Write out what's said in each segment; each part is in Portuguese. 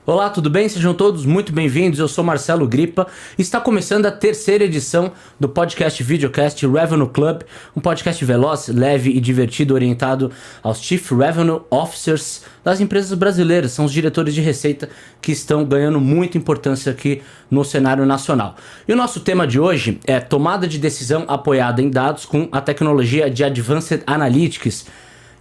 Olá, tudo bem? Sejam todos muito bem-vindos. Eu sou Marcelo Grippa e está começando a terceira edição do podcast Videocast Revenue Club, um podcast veloz, leve e divertido orientado aos Chief Revenue Officers das empresas brasileiras. São os diretores de receita que estão ganhando muita importância aqui no cenário nacional. E o nosso tema de hoje é tomada de decisão apoiada em dados com a tecnologia de Advanced Analytics.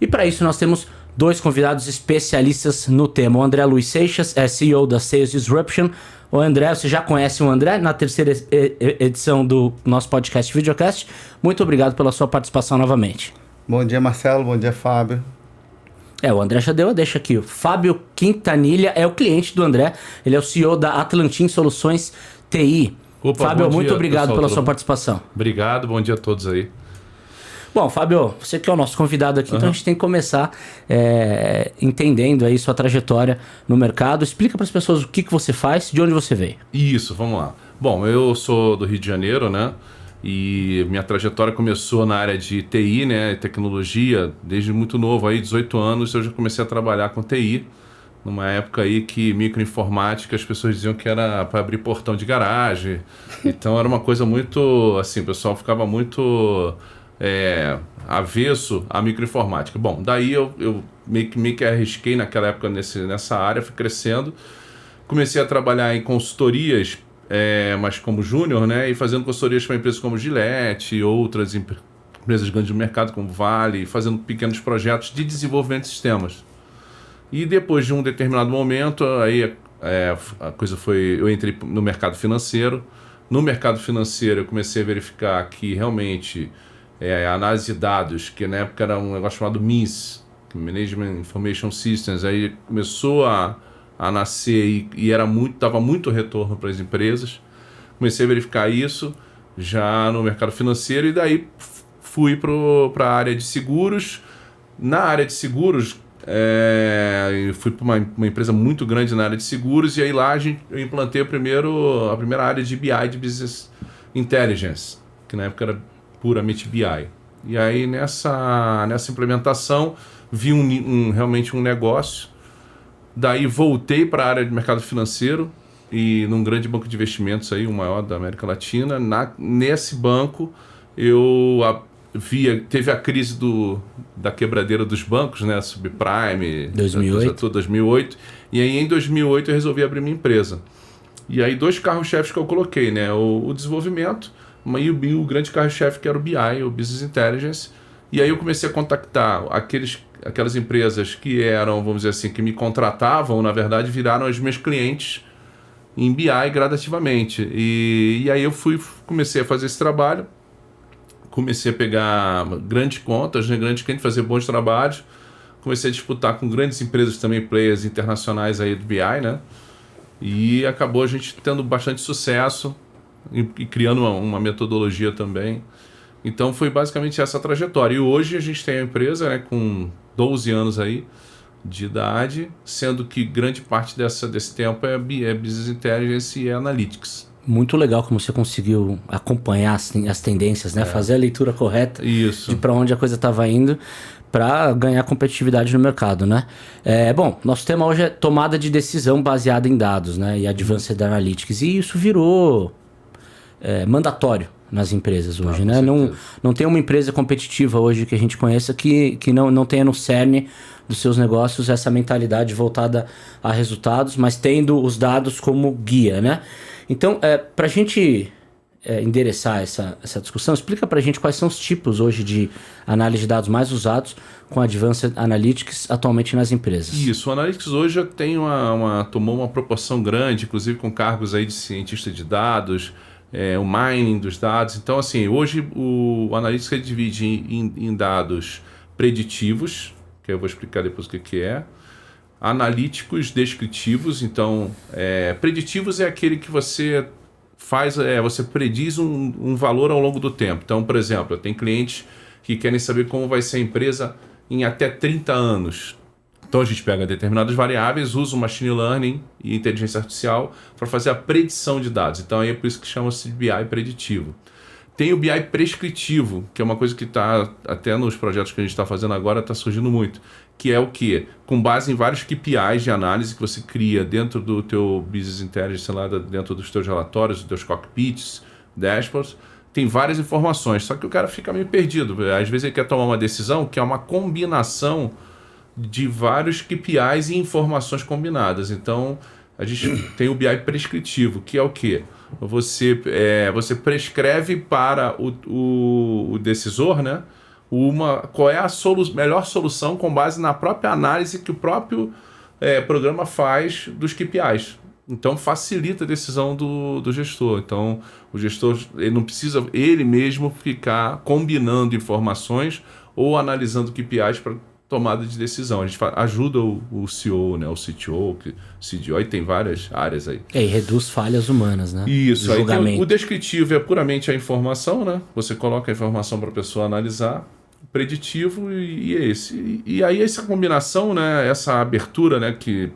E para isso nós temos dois convidados especialistas no tema. O André Luiz Seixas é CEO da Sales Disruption. O André, você já conhece o André na terceira edição do nosso podcast Videocast. Muito obrigado pela sua participação novamente. Bom dia, Marcelo. Bom dia, Fábio. O André já deu a deixa aqui. O Fábio Quintanilha é o cliente do André. Ele é o CEO da Atlantin Soluções TI. Opa, Fábio, muito dia, obrigado pessoal, pela sua participação. Obrigado, bom dia a todos aí. Bom, Fábio, você que é o nosso convidado aqui, então a gente tem que começar entendendo aí sua trajetória no mercado. Explica para as pessoas o que você faz, de onde você veio. Isso, vamos lá. Bom, eu sou do Rio de Janeiro, né? E minha trajetória começou na área de TI, né? Tecnologia, desde muito novo, aí 18 anos eu já comecei a trabalhar com TI. Numa época aí que microinformática as pessoas diziam que era para abrir portão de garagem. Então era uma coisa muito, assim, o pessoal ficava muito avesso à microinformática. Bom, daí eu meio que arrisquei naquela época nessa área, fui crescendo, comecei a trabalhar em consultorias, mas como júnior, né, e fazendo consultorias para empresas como Gillette e outras empresas grandes do mercado como Vale, fazendo pequenos projetos de desenvolvimento de sistemas. E depois de um determinado momento, aí a coisa foi, eu entrei no mercado financeiro. No mercado financeiro eu comecei a verificar que realmente análise de dados, que na época era um negócio chamado MIS, Management Information Systems, aí começou a nascer e dava muito retorno para as empresas. Comecei a verificar isso já no mercado financeiro e daí fui para a área de seguros. Na área de seguros, eu fui para uma empresa muito grande na área de seguros e aí lá eu implantei a primeira área de BI, de Business Intelligence, que na época era puramente BI. E aí nessa implementação vi realmente um negócio. Daí voltei para a área de mercado financeiro e num grande banco de investimentos aí, o maior da América Latina. Nesse banco teve a crise da quebradeira dos bancos, né, subprime, 2008. E aí em 2008 eu resolvi abrir minha empresa. E aí dois carros-chefes que eu coloquei, né, o desenvolvimento e o grande carro-chefe que era o BI, o Business Intelligence. E aí eu comecei a contactar aquelas empresas que eram, vamos dizer assim, que me contratavam, na verdade viraram os meus clientes em BI gradativamente. E aí eu comecei a fazer esse trabalho, comecei a pegar grandes contas, né, grandes clientes, fazer bons trabalhos, comecei a disputar com grandes empresas também, players internacionais aí do BI, né? E acabou a gente tendo bastante sucesso e criando uma metodologia também. Então foi basicamente essa trajetória. E hoje a gente tem a empresa, né, com 12 anos aí de idade, sendo que grande parte desse tempo é Business Intelligence e Analytics. Muito legal como você conseguiu acompanhar as tendências, né? Fazer a leitura correta de para onde a coisa estava indo para ganhar competitividade no mercado, né? Bom, nosso tema hoje é tomada de decisão baseada em dados, né? E Advanced Analytics. E isso virou mandatório nas empresas hoje, né? Não tem uma empresa competitiva hoje que a gente conheça que não tenha no cerne dos seus negócios essa mentalidade voltada a resultados, mas tendo os dados como guia, né? Então, para a gente endereçar essa discussão, explica para a gente quais são os tipos hoje de análise de dados mais usados com Advanced Analytics atualmente nas empresas. Isso, o Analytics hoje já tomou uma proporção grande, inclusive com cargos aí de cientista de dados, o mining dos dados. Então, assim, hoje o Analytics ele divide em dados preditivos, que eu vou explicar depois o que é, analíticos, descritivos. Então, preditivos é aquele que você faz, você prediz um valor ao longo do tempo. Então, por exemplo, tem clientes que querem saber como vai ser a empresa em até 30 anos. Então a gente pega determinadas variáveis, usa o machine learning e inteligência artificial para fazer a predição de dados. Então aí é por isso que chama-se de BI preditivo. Tem o BI prescritivo, que é uma coisa que está até nos projetos que a gente está fazendo agora, está surgindo muito. Que é o quê? Com base em vários KPIs de análise que você cria dentro do teu Business Intelligence, lá dentro dos teus relatórios, dos teus cockpits, dashboards, tem várias informações, só que o cara fica meio perdido. Às vezes ele quer tomar uma decisão que é uma combinação de vários KPIs e informações combinadas. Então, a gente tem o BI prescritivo, que é o quê? Você prescreve para o decisor, né, qual é a melhor solução com base na própria análise que o próprio programa faz dos KPIs. Então facilita a decisão do gestor. Então o gestor ele não precisa ele mesmo ficar combinando informações ou analisando KPIs para tomada de decisão. A gente ajuda o CEO, né, o CTO, CDO, e tem várias áreas aí. E reduz falhas humanas, né? Isso, aí o descritivo é puramente a informação, né? Você coloca a informação para a pessoa analisar, preditivo e é esse. E aí essa combinação, né, essa abertura, né, que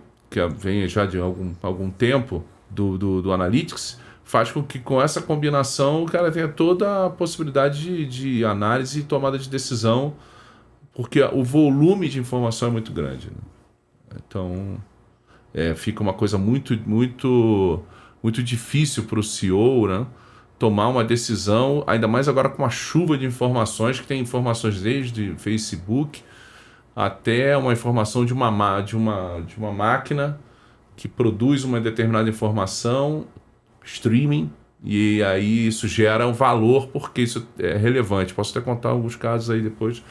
vem já de algum tempo do Analytics, faz com que com essa combinação o cara tenha toda a possibilidade de análise e tomada de decisão, porque o volume de informação é muito grande, né? Então, fica uma coisa muito, muito, muito difícil para o CEO, né, tomar uma decisão, ainda mais agora com uma chuva de informações, que tem informações desde Facebook até uma informação de uma máquina que produz uma determinada informação, streaming, e aí isso gera um valor, porque isso é relevante. Posso até contar alguns casos aí depois,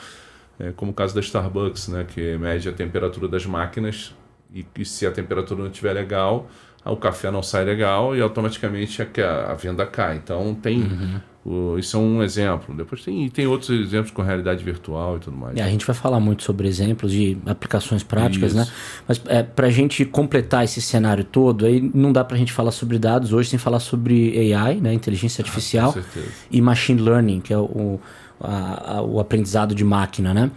como o caso da Starbucks, né, que mede a temperatura das máquinas e se a temperatura não estiver legal, o café não sai legal e automaticamente a venda cai. Então isso é um exemplo. Depois tem outros exemplos com realidade virtual e tudo mais. A gente vai falar muito sobre exemplos de aplicações práticas, né? Mas para a gente completar esse cenário todo, aí não dá para a gente falar sobre dados hoje sem falar sobre AI, né? Inteligência artificial, e machine learning, que é o aprendizado de máquina, né?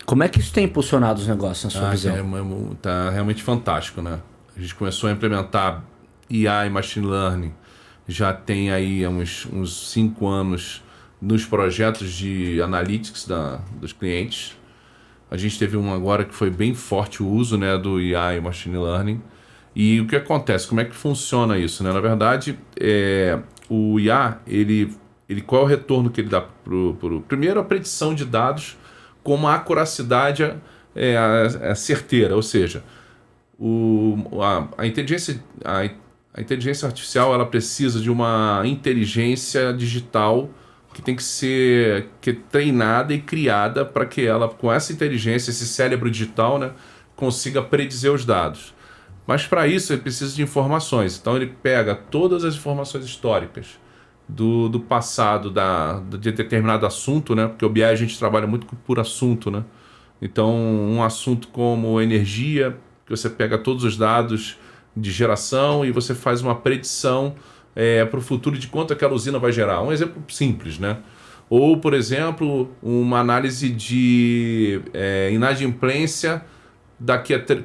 Como é que isso tem impulsionado os negócios, na sua visão? Tá realmente fantástico, né? A gente começou a implementar IA e Machine Learning, já tem aí uns 5 anos nos projetos de Analytics dos clientes. A gente teve um agora que foi bem forte o uso, né, do IA e Machine Learning. E o que acontece? Como é que funciona isso, né? Na verdade, o IA, qual é o retorno que ele dá primeiro, a predição de dados com uma acuracidade certeira, ou seja, a inteligência artificial ela precisa de uma inteligência digital que tem que ser treinada e criada para que ela, com essa inteligência, esse cérebro digital, né, consiga predizer os dados. Mas para isso ele precisa de informações. Então ele pega todas as informações históricas do passado de determinado assunto, né, porque o BI a gente trabalha muito por assunto, né? Então um assunto como energia, que você pega todos os dados de geração e você faz uma predição para o futuro de quanto aquela usina vai gerar. Um exemplo simples, né? Ou, por exemplo, uma análise de inadimplência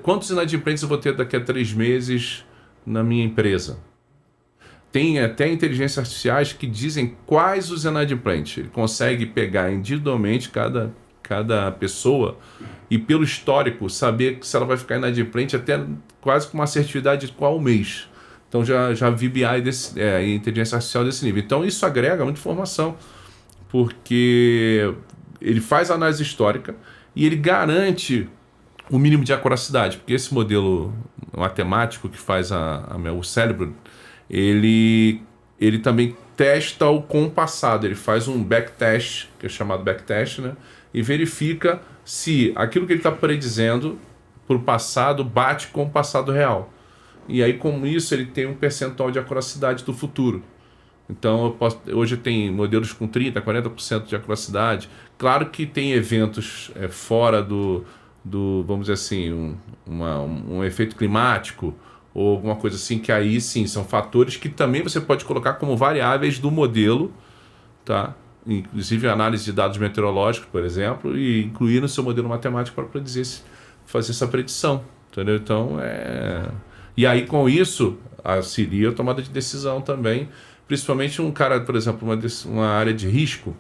quantos inadimplentes eu vou ter daqui a 3 meses na minha empresa. Tem até inteligências artificiais que dizem quais os inadimplentes. Ele consegue pegar individualmente cada pessoa e pelo histórico saber se ela vai ficar inadimplente até quase com uma assertividade de qual mês. Então já vi BI inteligência artificial desse nível. Então isso agrega muita informação, porque ele faz a análise histórica e ele garante o mínimo de acuracidade, porque esse modelo matemático que faz o cérebro, ele também testa com o passado, ele faz um backtest, que é chamado backtest, né? E verifica se aquilo que ele está predizendo para o passado bate com o passado real. E aí, com isso, ele tem um percentual de acuracidade do futuro. Então, hoje tem modelos com 30%, 40% de acuracidade. Claro que tem eventos fora do vamos dizer assim, um efeito climático ou alguma coisa assim, que aí sim, são fatores que também você pode colocar como variáveis do modelo, tá? Inclusive análise de dados meteorológicos, por exemplo, e incluir no seu modelo matemático para fazer essa predição, entendeu? Então, e aí com isso, seria a tomada de decisão também principalmente um cara, por exemplo, uma área de risco,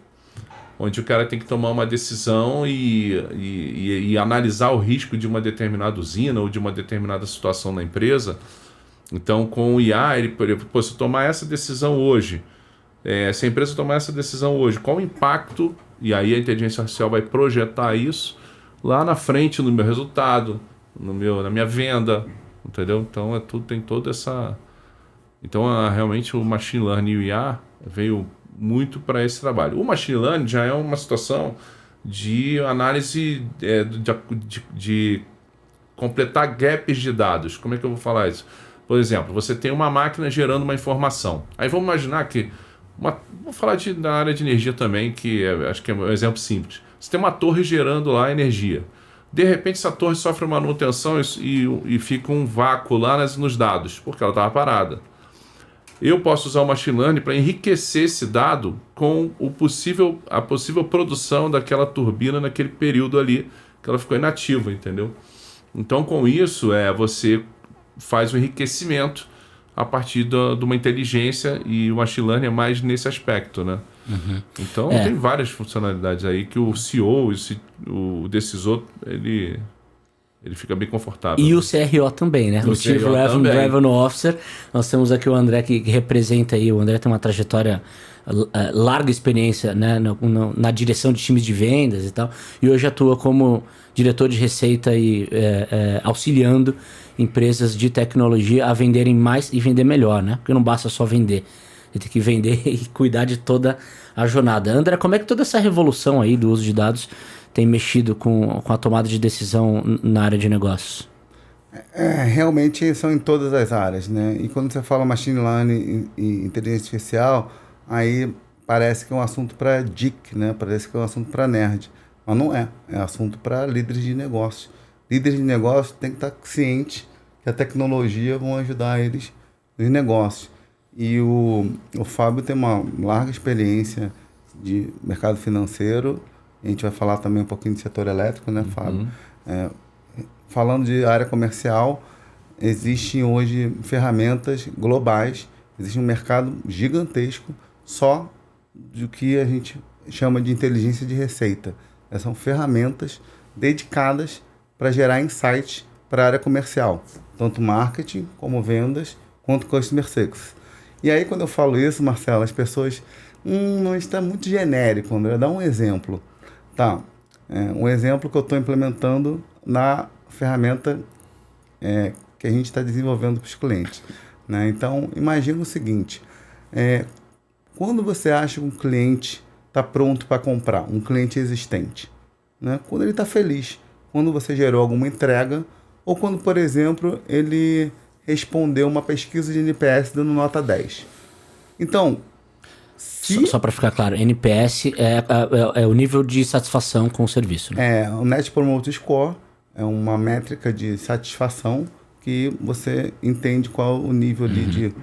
onde o cara tem que tomar uma decisão e analisar o risco de uma determinada usina ou de uma determinada situação na empresa. Então, com o IA, ele, por exemplo, se eu tomar essa decisão hoje, se a empresa tomar essa decisão hoje, qual o impacto? E aí a inteligência artificial vai projetar isso lá na frente no meu resultado, na minha venda, entendeu? Então, tem toda essa... Então, realmente, o Machine Learning e o IA veio muito para esse trabalho. O Machine Learning já é uma situação de análise de completar gaps de dados. Como é que eu vou falar isso? Por exemplo, você tem uma máquina gerando uma informação. Aí vamos imaginar que... vou falar da área de energia também, que acho que é um exemplo simples. Você tem uma torre gerando lá energia. De repente, essa torre sofre uma manutenção e fica um vácuo lá nos dados, porque ela estava parada. Eu posso usar o Machine Learning para enriquecer esse dado com a possível produção daquela turbina naquele período ali que ela ficou inativa, entendeu? Então, com isso, você faz o enriquecimento a partir de uma inteligência, e o Machine Learning é mais nesse aspecto, né? Uhum. Então, tem várias funcionalidades aí que o CEO, o decisor, ele fica bem confortável. E o CRO também, né? O Chief Revenue Officer. Nós temos aqui o André que representa aí. O André tem uma trajetória, larga experiência, né, na direção de times de vendas e tal. E hoje atua como diretor de receita e auxiliando empresas de tecnologia a venderem mais e vender melhor, né? Porque não basta só vender. Ele tem que vender e cuidar de toda a jornada. André, como é que toda essa revolução aí do uso de dados tem mexido com a tomada de decisão na área de negócios? Realmente são em todas as áreas, né? E quando você fala machine learning e inteligência artificial, aí parece que é um assunto para geek, né? Parece que é um assunto para nerd. Mas não é. É assunto para líderes de negócios. Líderes de negócios têm que estar cientes que a tecnologia vão ajudar eles nos negócios. E o Fábio tem uma larga experiência de mercado financeiro. A gente vai falar também um pouquinho de setor elétrico, né, Fábio? Falando de área comercial, existem hoje ferramentas globais, existe um mercado gigantesco só do que a gente chama de inteligência de receita. São ferramentas dedicadas para gerar insights para a área comercial, tanto marketing, como vendas, quanto customer success. E aí, quando eu falo isso, Marcelo, as pessoas... não está muito genérico, André. Dá um exemplo. Tá. Um exemplo que eu estou implementando na ferramenta que a gente está desenvolvendo para os clientes. Né? Então, imagina o seguinte. Quando você acha que um cliente está pronto para comprar, um cliente existente? Né? Quando ele está feliz. Quando você gerou alguma entrega, ou quando, por exemplo, ele respondeu uma pesquisa de NPS dando nota 10. Então... Só para ficar claro, NPS é o nível de satisfação com o serviço. Né? O Net Promoter Score é uma métrica de satisfação que você entende qual o nível ali de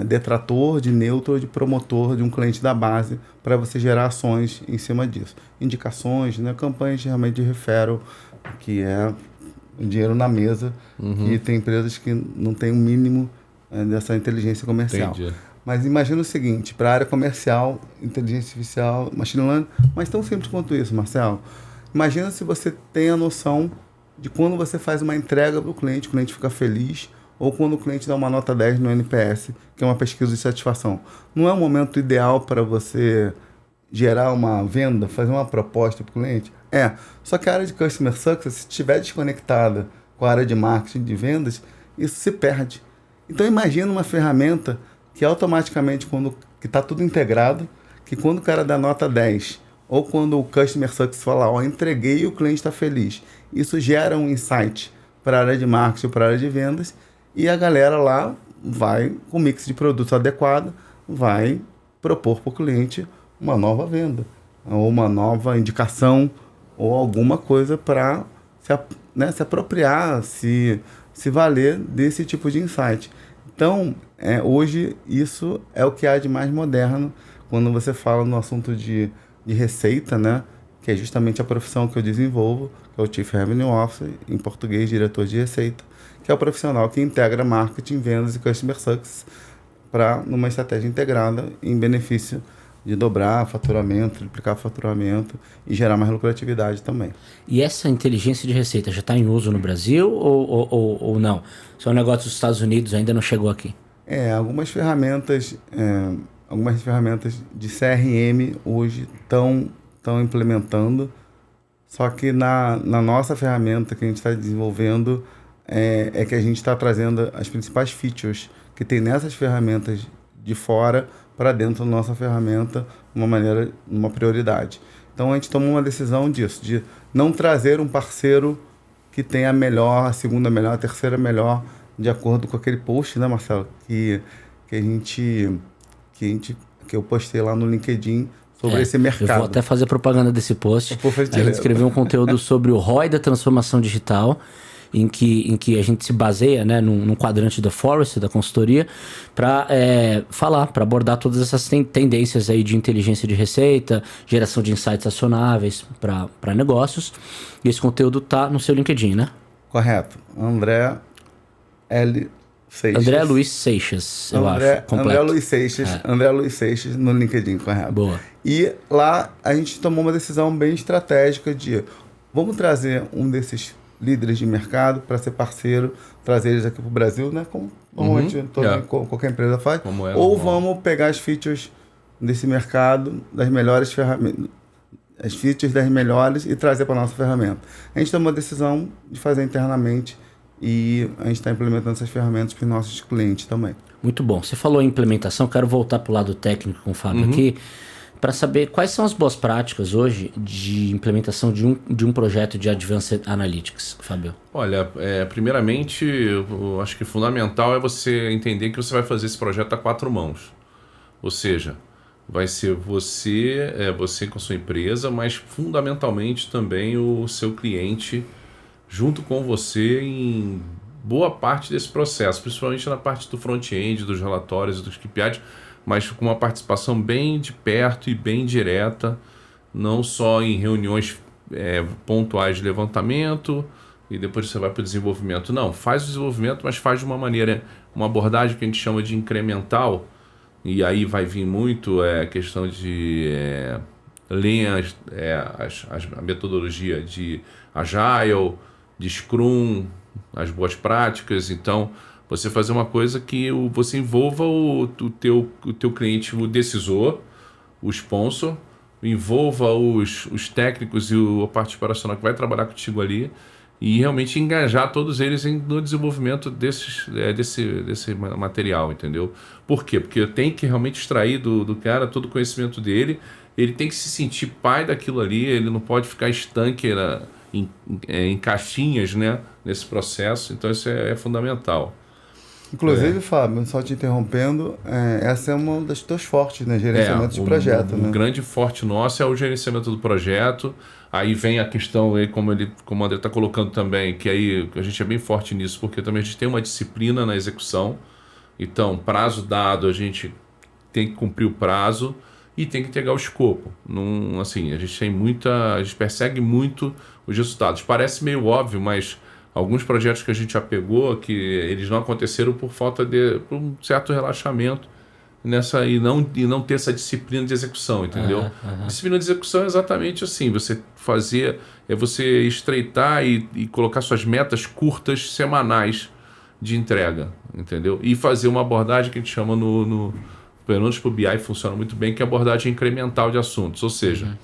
detrator, de neutro, de promotor de um cliente da base para você gerar ações em cima disso. Indicações, né? Campanhas realmente de referral, que é dinheiro na mesa, e tem empresas que não têm o mínimo dessa inteligência comercial. Entendi. Mas imagina o seguinte, para a área comercial, inteligência artificial, machine learning, mas tão simples quanto isso, Marcelo. Imagina se você tem a noção de quando você faz uma entrega para o cliente fica feliz, ou quando o cliente dá uma nota 10 no NPS, que é uma pesquisa de satisfação. Não é o momento ideal para você gerar uma venda, fazer uma proposta para o cliente? Só que a área de Customer Success, se estiver desconectada com a área de marketing de vendas, isso se perde. Então imagina uma ferramenta que automaticamente, que está tudo integrado, que quando o cara dá nota 10, ou quando o Customer Success fala, entreguei e o cliente está feliz, isso gera um insight para a área de marketing, para a área de vendas, e a galera lá vai, com mix de produtos adequado, vai propor para o cliente uma nova venda, ou uma nova indicação, ou alguma coisa para se apropriar, se valer desse tipo de insight. Então, hoje, isso é o que há de mais moderno quando você fala no assunto de receita, né? Que é justamente a profissão que eu desenvolvo, que é o Chief Revenue Officer, em português, diretor de receita, que é o profissional que integra marketing, vendas e customer success para numa estratégia integrada em benefício de dobrar faturamento, triplicar faturamento e gerar mais lucratividade também. E essa inteligência de receita já está em uso no Brasil ou não? Só um negócio dos Estados Unidos ainda não chegou aqui? Algumas ferramentas de CRM hoje estão implementando, só que na nossa ferramenta que a gente está desenvolvendo é que a gente está trazendo as principais features que tem nessas ferramentas de fora para dentro da nossa ferramenta, uma prioridade. Então a gente tomou uma decisão disso, de não trazer um parceiro que tenha a melhor, a segunda melhor, a terceira melhor, de acordo com aquele post, né, Marcelo, que eu postei lá no LinkedIn sobre esse mercado. Eu vou até fazer propaganda desse post. A gente escreveu um conteúdo sobre o ROI da transformação digital, em que a gente se baseia, né, num quadrante da Forrester, da consultoria, para abordar todas essas tendências aí de inteligência de receita, geração de insights acionáveis para negócios. E esse conteúdo tá no seu LinkedIn, né? Correto. André Luiz Seixas, eu acho. Completo. André Luiz Seixas no LinkedIn, correto. Boa. E lá a gente tomou uma decisão bem estratégica de vamos trazer um desses líderes de mercado para ser parceiro, trazer eles aqui para o Brasil, né? Como qualquer empresa faz. Ou vamos pegar as features desse mercado, das melhores ferramentas, as features das melhores e trazer para a nossa ferramenta. A gente tomou a decisão de fazer internamente e a gente está implementando essas ferramentas para os nossos clientes também. Muito bom. Você falou em implementação, quero voltar para o lado técnico com o Fábio aqui, para saber quais são as boas práticas hoje de implementação de um projeto de Advanced Analytics, Fábio. Olha, primeiramente, eu acho que fundamental é você entender que você vai fazer esse projeto a 4 mãos. Ou seja, vai ser você com a sua empresa, mas fundamentalmente também o seu cliente junto com você em boa parte desse processo, principalmente na parte do front-end, dos relatórios e dos KPIs, mas com uma participação bem de perto e bem direta, não só em reuniões pontuais de levantamento e depois você vai para o desenvolvimento. Não, faz o desenvolvimento, mas faz de uma maneira, uma abordagem que a gente chama de incremental, e aí vai vir muito a questão de ler a metodologia de Agile, de Scrum, as boas práticas. Então, você fazer uma coisa que você envolva o teu cliente, o decisor, o sponsor, envolva os técnicos e a parte operacional que vai trabalhar contigo ali e realmente engajar todos eles no desenvolvimento desse material, entendeu? Por quê? Porque eu tenho que realmente extrair do cara todo o conhecimento dele, ele tem que se sentir pai daquilo ali, ele não pode ficar estanque em caixinhas, né, nesse processo. Então isso é fundamental. Inclusive, Fábio, só te interrompendo, essa é uma das tuas fortes, né? Gerenciamento de projeto. O grande forte nosso é o gerenciamento do projeto. Aí vem a questão, como o André está colocando também, que aí a gente é bem forte nisso, porque também a gente tem uma disciplina na execução. Então, prazo dado, a gente tem que cumprir o prazo e tem que entregar o escopo. Assim, a gente persegue muito os resultados. Parece meio óbvio, mas alguns projetos que a gente já pegou, que eles não aconteceram por por um certo relaxamento e não ter essa disciplina de execução, entendeu? Disciplina de execução é exatamente assim, você estreitar e colocar suas metas curtas, semanais de entrega, entendeu? E fazer uma abordagem que a gente chama pelo menos para o BI funciona muito bem, que é a abordagem incremental de assuntos, ou seja,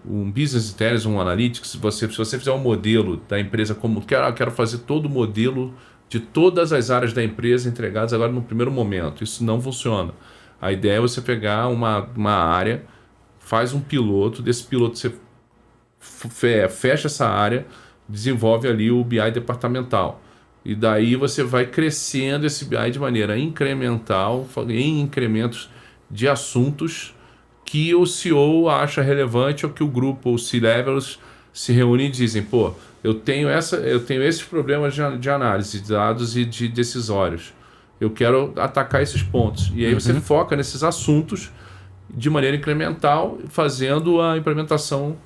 um Business Intelligence, um Analytics, se você fizer um modelo da empresa, como quero fazer todo o modelo de todas as áreas da empresa entregadas agora no primeiro momento, isso não funciona. A ideia é você pegar uma área, faz um piloto, desse piloto você fecha essa área, desenvolve ali o BI departamental. E daí você vai crescendo esse BI de maneira incremental, em incrementos de assuntos que o CEO acha relevante ou que o grupo, os C-levels, se reúnem e dizem, eu tenho esses problemas de análise de dados e de decisórios. Eu quero atacar esses pontos. E aí você foca nesses assuntos de maneira incremental, fazendo a implementação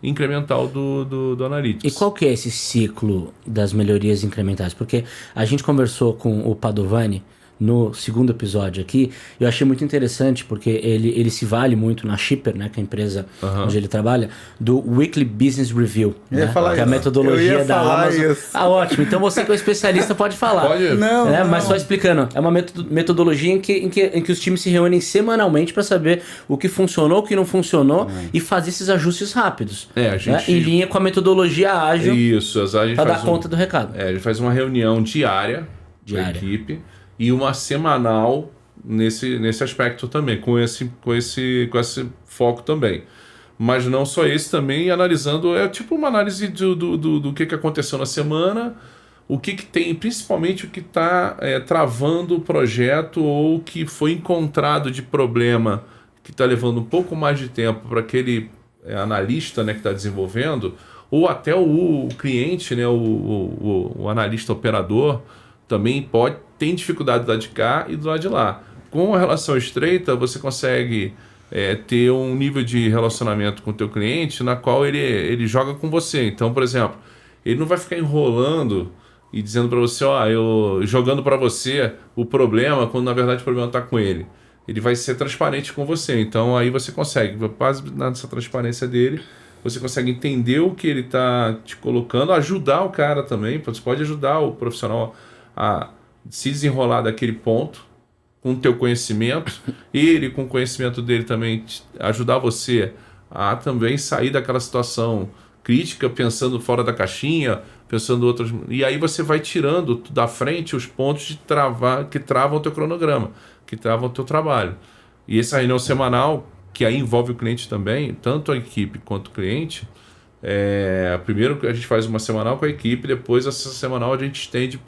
incremental do Analytics. E qual que é esse ciclo das melhorias incrementais? Porque a gente conversou com o Padovani no segundo episódio aqui. Eu achei muito interessante porque ele se vale muito na Shipper, né, que é a empresa onde ele trabalha, do Weekly Business Review, né, que é a metodologia da Amazon. Ótimo. Então você que é um especialista pode falar. Não. Mas só explicando, é uma metodologia em que os times se reúnem semanalmente para saber o que funcionou, o que não funcionou e fazer esses ajustes rápidos. Em linha com a metodologia ágil. Isso, para dar conta do recado. A gente faz uma reunião diária com a equipe e uma semanal nesse aspecto também, com esse foco também. Mas não só esse também, analisando, é tipo uma análise do que aconteceu na semana, o que tem, principalmente o que está travando o projeto ou o que foi encontrado de problema que está levando um pouco mais de tempo para aquele analista, né, que está desenvolvendo, ou até o cliente, né, o analista operador, também tem dificuldade do lado de cá e do lado de lá. Com a relação estreita, você consegue ter um nível de relacionamento com o teu cliente na qual ele joga com você. Então, por exemplo, ele não vai ficar enrolando e dizendo para você, eu jogando para você o problema, quando na verdade o problema está com ele. Ele vai ser transparente com você. Então, aí você consegue, quase nessa transparência dele, você consegue entender o que ele está te colocando, ajudar o cara também. Você pode ajudar o profissional a se desenrolar daquele ponto com o teu conhecimento, ele com o conhecimento dele também ajudar você a também sair daquela situação crítica, pensando fora da caixinha, pensando outras... E aí você vai tirando da frente os pontos que travam o teu cronograma, que travam o teu trabalho. E essa reunião semanal, que aí envolve o cliente também, tanto a equipe quanto o cliente, primeiro a gente faz uma semanal com a equipe, depois essa semanal a gente estende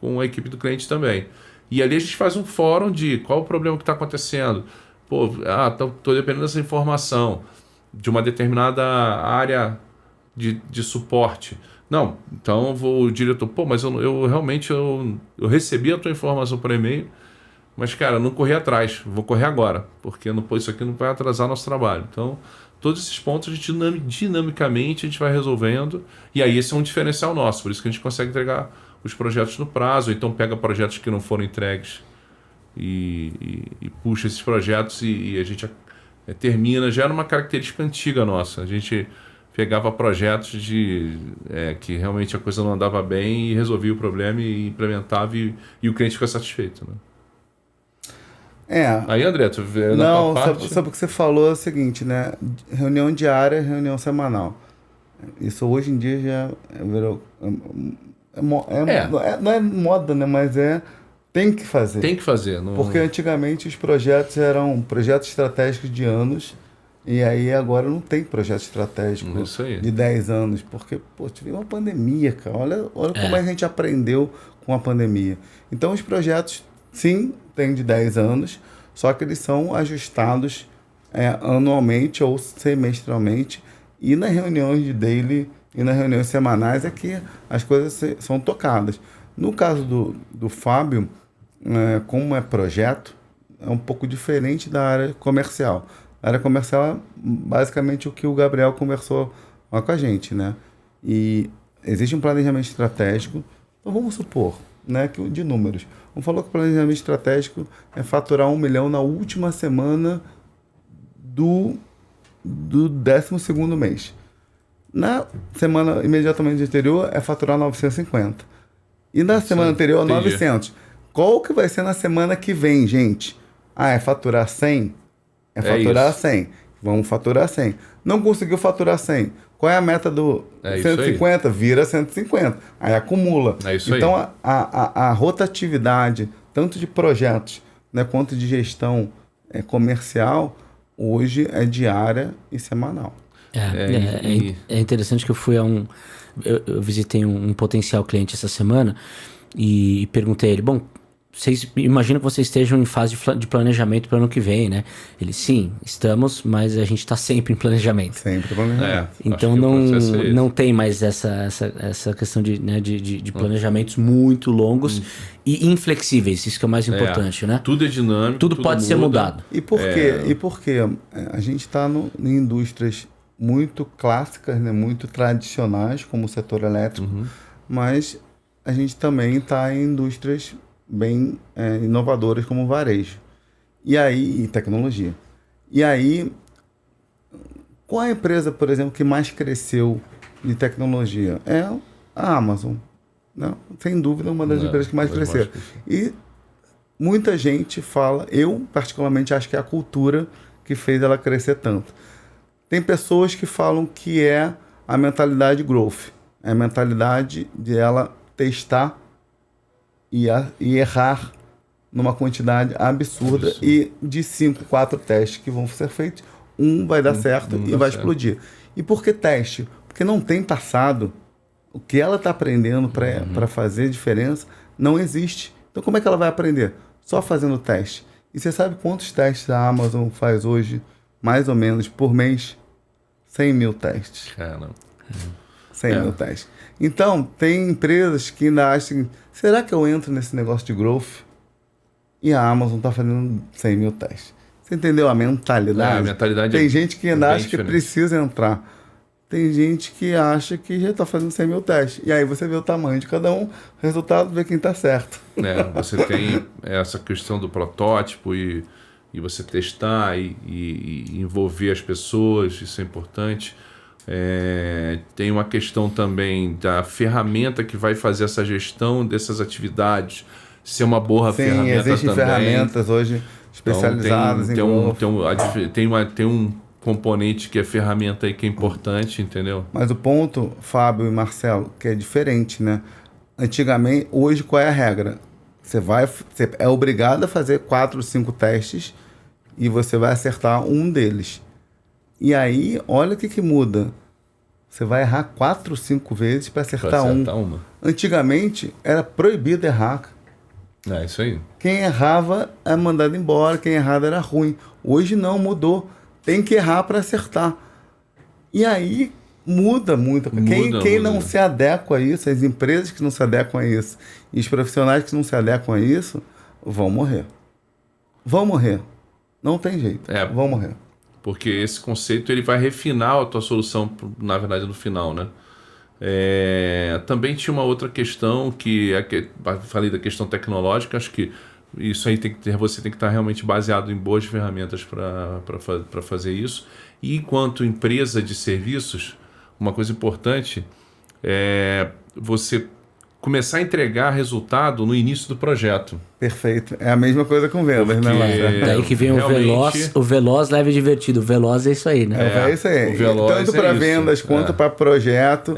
com a equipe do cliente também. E ali a gente faz um fórum de qual o problema que está acontecendo. Estou dependendo dessa informação de uma determinada área de suporte. Não, então o diretor, mas eu realmente recebi a tua informação por e-mail, mas cara, não corri atrás, vou correr agora, porque isso aqui não vai atrasar nosso trabalho. Então, todos esses pontos a gente dinamicamente a gente vai resolvendo, e aí esse é um diferencial nosso, por isso que a gente consegue entregar os projetos no prazo, então pega projetos que não foram entregues e puxa esses projetos e a gente termina. Já era uma característica antiga nossa, a gente pegava projetos que realmente a coisa não andava bem e resolvia o problema e implementava e o cliente fica satisfeito, né? Aí, André, tu vê na tua parte... Sabe o que você falou é o seguinte, né? Reunião diária, reunião semanal. Isso hoje em dia já virou... não é moda, né? Mas tem que fazer. Tem que fazer. Não... Porque antigamente os projetos eram projetos estratégicos de anos, e aí agora não tem projeto estratégico de 10 anos, porque tive uma pandemia, cara. Olha como a gente aprendeu com a pandemia. Então os projetos, sim, tem de 10 anos, só que eles são ajustados anualmente ou semestralmente, e nas reuniões de daily e nas reuniões semanais é que as coisas são tocadas. No caso do Fábio, como é projeto, é um pouco diferente da área comercial. A área comercial é basicamente o que o Gabriel conversou lá com a gente, né? E existe um planejamento estratégico. Então vamos supor, né, que de números. Vamos falar que o planejamento estratégico é faturar 1 milhão na última semana do 12º mês. Na semana imediatamente anterior é faturar 950. E na semana anterior, 900. Qual que vai ser na semana que vem, gente? É faturar 100? É faturar 100. Vamos faturar 100. Não conseguiu faturar 100. Qual é a meta do 150? Vira 150. Aí acumula. Então, a rotatividade, tanto de projetos, né, quanto de gestão comercial, hoje é diária e semanal. É interessante que eu fui eu visitei um potencial cliente essa semana e perguntei a ele, vocês imaginam que vocês estejam em fase de planejamento para o ano que vem, né? Ele, sim, estamos, mas a gente está sempre em planejamento. Sempre planejamento. Então não tem mais essa questão de planejamentos muito longos e inflexíveis, isso que é o mais importante, né? Tudo é dinâmico. Tudo pode ser mudado. E por quê? E por quê? A gente está em indústrias muito clássicas, né? Muito tradicionais, como o setor elétrico, mas a gente também está em indústrias bem inovadoras como varejo. E tecnologia. E aí, qual a empresa, por exemplo, que mais cresceu de tecnologia? É a Amazon. Né? Sem dúvida, uma das empresas que mais cresceram. E muita gente fala, eu particularmente acho que é a cultura que fez ela crescer tanto. Tem pessoas que falam que é a mentalidade growth. É a mentalidade de ela testar e errar numa quantidade absurda. E de 5, 4 testes que vão ser feitos, um vai dar certo e vai explodir. E por que teste? Porque não tem passado. O que ela está aprendendo para fazer diferença não existe. Então como é que ela vai aprender? Só fazendo teste. E você sabe quantos testes a Amazon faz hoje, mais ou menos, por mês? 100 mil testes. Caramba. 100 mil testes. Então, tem empresas que ainda acham, será que eu entro nesse negócio de growth? E a Amazon está fazendo 100 mil testes. Você entendeu a mentalidade? A mentalidade tem gente que ainda acha diferente. Que precisa entrar. Tem gente que acha que já está fazendo 100 mil testes. E aí você vê o tamanho de cada um, resultado, vê quem está certo. Você tem essa questão do protótipo e você testar e envolver as pessoas, isso é importante. Tem uma questão também da ferramenta que vai fazer essa gestão dessas atividades ser uma boa ferramenta também. Existem ferramentas hoje especializadas em growth. Tem um componente que é ferramenta aí que é importante, entendeu? Mas o ponto, Fábio e Marcelo, que é diferente, né? Antigamente, hoje qual é a regra? Você é obrigado a fazer 4 ou 5 testes e você vai acertar um deles. E aí, olha o que muda. Você vai errar 4 ou 5 vezes para acertar uma. Antigamente, era proibido errar. É isso aí. Quem errava era mandado embora, quem errava era ruim. Hoje não, mudou. Tem que errar para acertar. E aí muda muito. Quem não se adequa a isso, as empresas que não se adequam a isso e os profissionais que não se adequam a isso, vão morrer. Vão morrer. Não tem jeito. Vão morrer. Porque esse conceito ele vai refinar a tua solução, na verdade, no final, né? Também tinha uma outra questão falei da questão tecnológica, acho que isso aí você tem que estar realmente baseado em boas ferramentas para fazer isso. E enquanto empresa de serviços, uma coisa importante é você começar a entregar resultado no início do projeto. Perfeito. É a mesma coisa com vendas, né, Marcelo? Daí que vem o veloz leve e divertido. O veloz é isso aí, né? É isso aí. O veloz tanto para vendas quanto para projeto.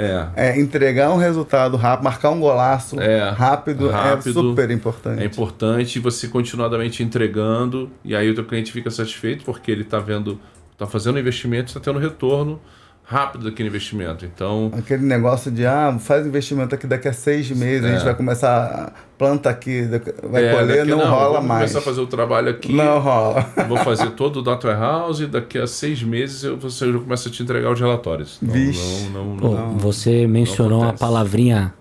Entregar um resultado rápido, marcar um golaço rápido é super importante. É importante você continuadamente entregando e aí o teu cliente fica satisfeito porque ele está fazendo investimento, está tendo retorno rápido daquele investimento. Então, aquele negócio de faz investimento aqui daqui a 6 meses, a gente vai começar, planta aqui, vai colher, não rola mais. Começar a fazer o trabalho aqui. Não rola. Vou fazer todo o data warehouse e daqui a 6 meses você já começa a te entregar os relatórios. Não, você mencionou uma palavrinha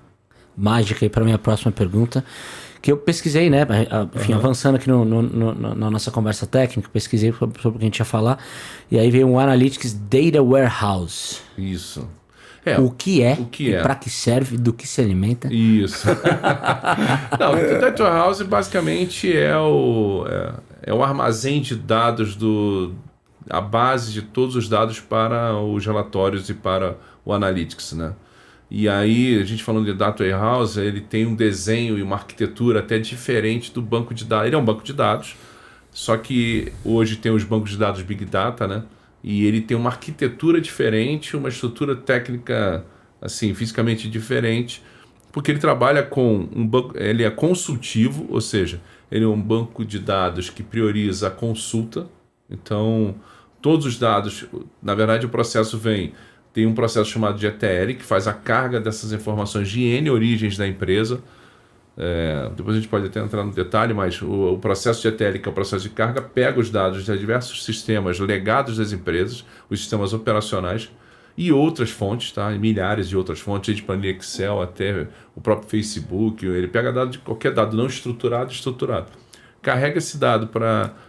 mágica aí para minha próxima pergunta, que eu pesquisei, né? Enfim, avançando aqui na nossa conversa técnica, pesquisei sobre o que a gente ia falar, e aí veio um Analytics Data Warehouse. Isso. O que é, para que serve, do que se alimenta. Isso. Não, o Data Warehouse basicamente é o armazém de dados, a base de todos os dados para os relatórios e para o Analytics, né? E aí, a gente falando de Data Warehouse, ele tem um desenho e uma arquitetura até diferente do banco de dados. Ele é um banco de dados, só que hoje tem os bancos de dados Big Data, né? E ele tem uma arquitetura diferente, uma estrutura técnica, assim, fisicamente diferente, porque ele trabalha com um banco, ele é consultivo, ou seja, ele é um banco de dados que prioriza a consulta. Então, todos os dados, na verdade, o processo tem um processo chamado de ETL, que faz a carga dessas informações de N origens da empresa. Depois a gente pode até entrar no detalhe, mas o processo de ETL, que é o processo de carga, pega os dados de diversos sistemas legados das empresas, os sistemas operacionais e outras fontes, tá? Milhares de outras fontes, de planilha Excel até o próprio Facebook. Ele pega dado de qualquer dado não estruturado, carrega esse dado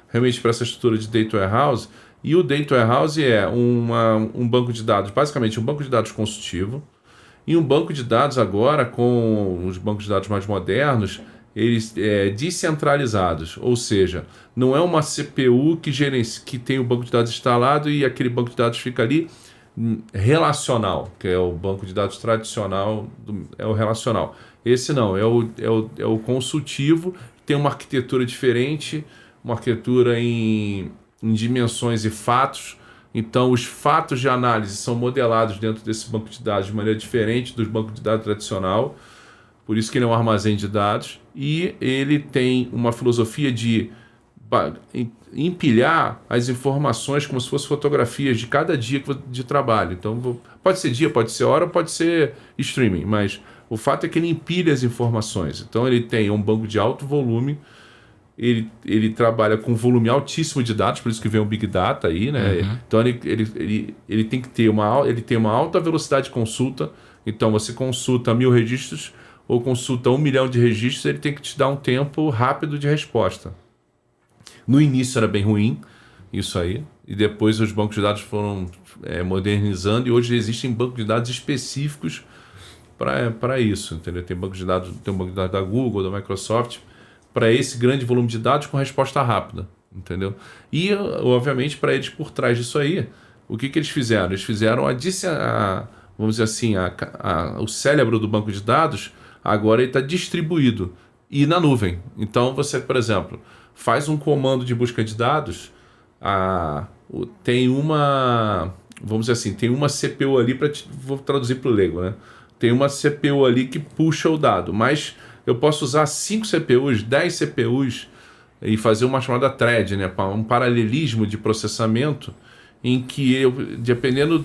realmente para essa estrutura de Data Warehouse. E o Data Warehouse é um banco de dados, basicamente um banco de dados consultivo. E um banco de dados agora, com os bancos de dados mais modernos, eles descentralizados, ou seja, não é uma CPU que tem o banco de dados instalado e aquele banco de dados fica ali relacional, que é o banco de dados tradicional, é o relacional. Esse não, é o consultivo, tem uma arquitetura diferente, uma arquitetura em dimensões e fatos. Então, os fatos de análise são modelados dentro desse banco de dados de maneira diferente dos bancos de dados tradicional. Por isso que ele é um armazém de dados. E ele tem uma filosofia de empilhar as informações como se fossem fotografias de cada dia de trabalho. Então, pode ser dia, pode ser hora, pode ser streaming, mas o fato é que ele empilha as informações. Então, ele tem um banco de alto volume, ele trabalha com volume altíssimo de dados, por isso que vem o Big Data aí, né? Uhum. Então, ele tem que ter uma alta velocidade de consulta. Então, você consulta 1000 registros ou consulta 1 milhão de registros, ele tem que te dar um tempo rápido de resposta. No início era bem ruim isso aí, e depois os bancos de dados foram modernizando, e hoje existem bancos de dados específicos para isso, entendeu? Tem um banco de dados da Google, da Microsoft, para esse grande volume de dados com resposta rápida, entendeu? E, obviamente, para eles por trás disso aí, o que eles fizeram? Eles fizeram vamos dizer assim, o cérebro do banco de dados, agora ele está distribuído e na nuvem. Então, você, por exemplo, faz um comando de busca de dados, tem uma CPU ali, vou traduzir para o leigo, né? Tem uma CPU ali que puxa o dado, mas eu posso usar 5 CPUs, 10 CPUs e fazer uma chamada thread, né? Um paralelismo de processamento em que dependendo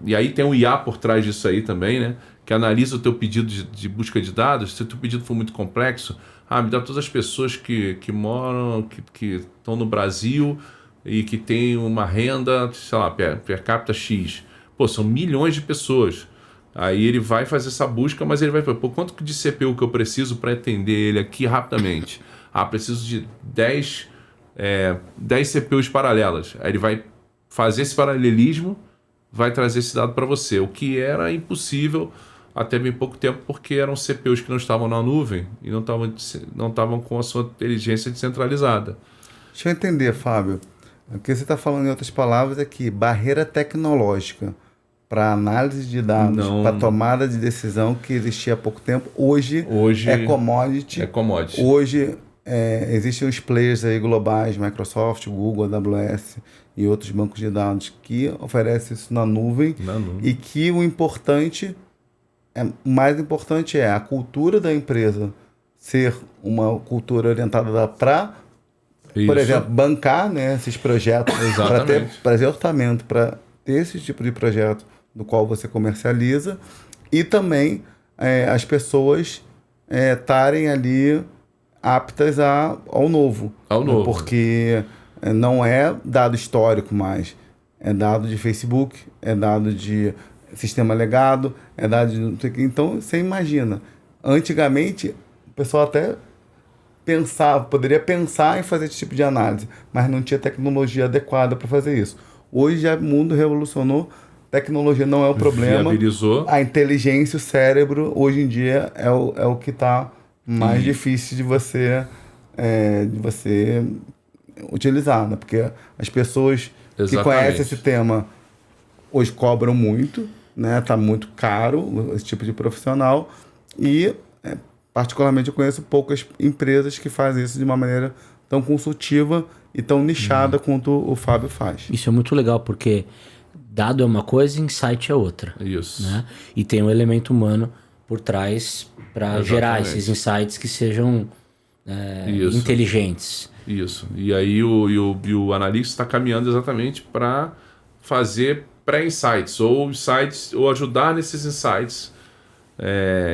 e aí tem um IA por trás disso aí também, né? Que analisa o teu pedido de busca de dados. Se o teu pedido for muito complexo, me dá todas as pessoas que moram, que estão no Brasil e que têm uma renda, sei lá, per capita X. Pô, são milhões de pessoas. Aí ele vai fazer essa busca, mas ele vai falar, quanto de CPU que eu preciso para atender ele aqui rapidamente? Preciso de 10 CPUs paralelas. Aí ele vai fazer esse paralelismo, vai trazer esse dado para você, o que era impossível até bem pouco tempo, porque eram CPUs que não estavam na nuvem e não estavam com a sua inteligência descentralizada. Deixa eu entender, Fábio. O que você está falando, em outras palavras, é que barreira tecnológica para análise de dados, para tomada de decisão que existia há pouco tempo, hoje é commodity. Hoje existem os players aí globais, Microsoft, Google, AWS e outros bancos de dados que oferecem isso na nuvem. E que o mais importante é a cultura da empresa ser uma cultura orientada para, por exemplo, bancar, né, esses projetos, para ter orçamento, para ter esse tipo de projeto do qual você comercializa, e também as pessoas estarem ali aptas ao novo. Porque não é dado histórico mais, é dado de Facebook, é dado de sistema legado, é dado de... Então, você imagina, antigamente, o pessoal até poderia pensar em fazer esse tipo de análise, mas não tinha tecnologia adequada para fazer isso. Hoje, o mundo revolucionou, tecnologia não é o problema. Viabilizou. A inteligência, o cérebro, hoje em dia, é o que está mais difícil de você utilizar, né? Porque as pessoas que conhecem esse tema hoje cobram muito, né? Tá muito caro esse tipo de profissional e, particularmente, eu conheço poucas empresas que fazem isso de uma maneira tão consultiva e tão nichada quanto o Fábio faz. Isso é muito legal, porque dado é uma coisa, insight é outra. Isso. Né? E tem um elemento humano por trás para gerar esses insights que sejam inteligentes. Isso. E aí o analista está caminhando exatamente para fazer pré-insights ou ajudar nesses insights.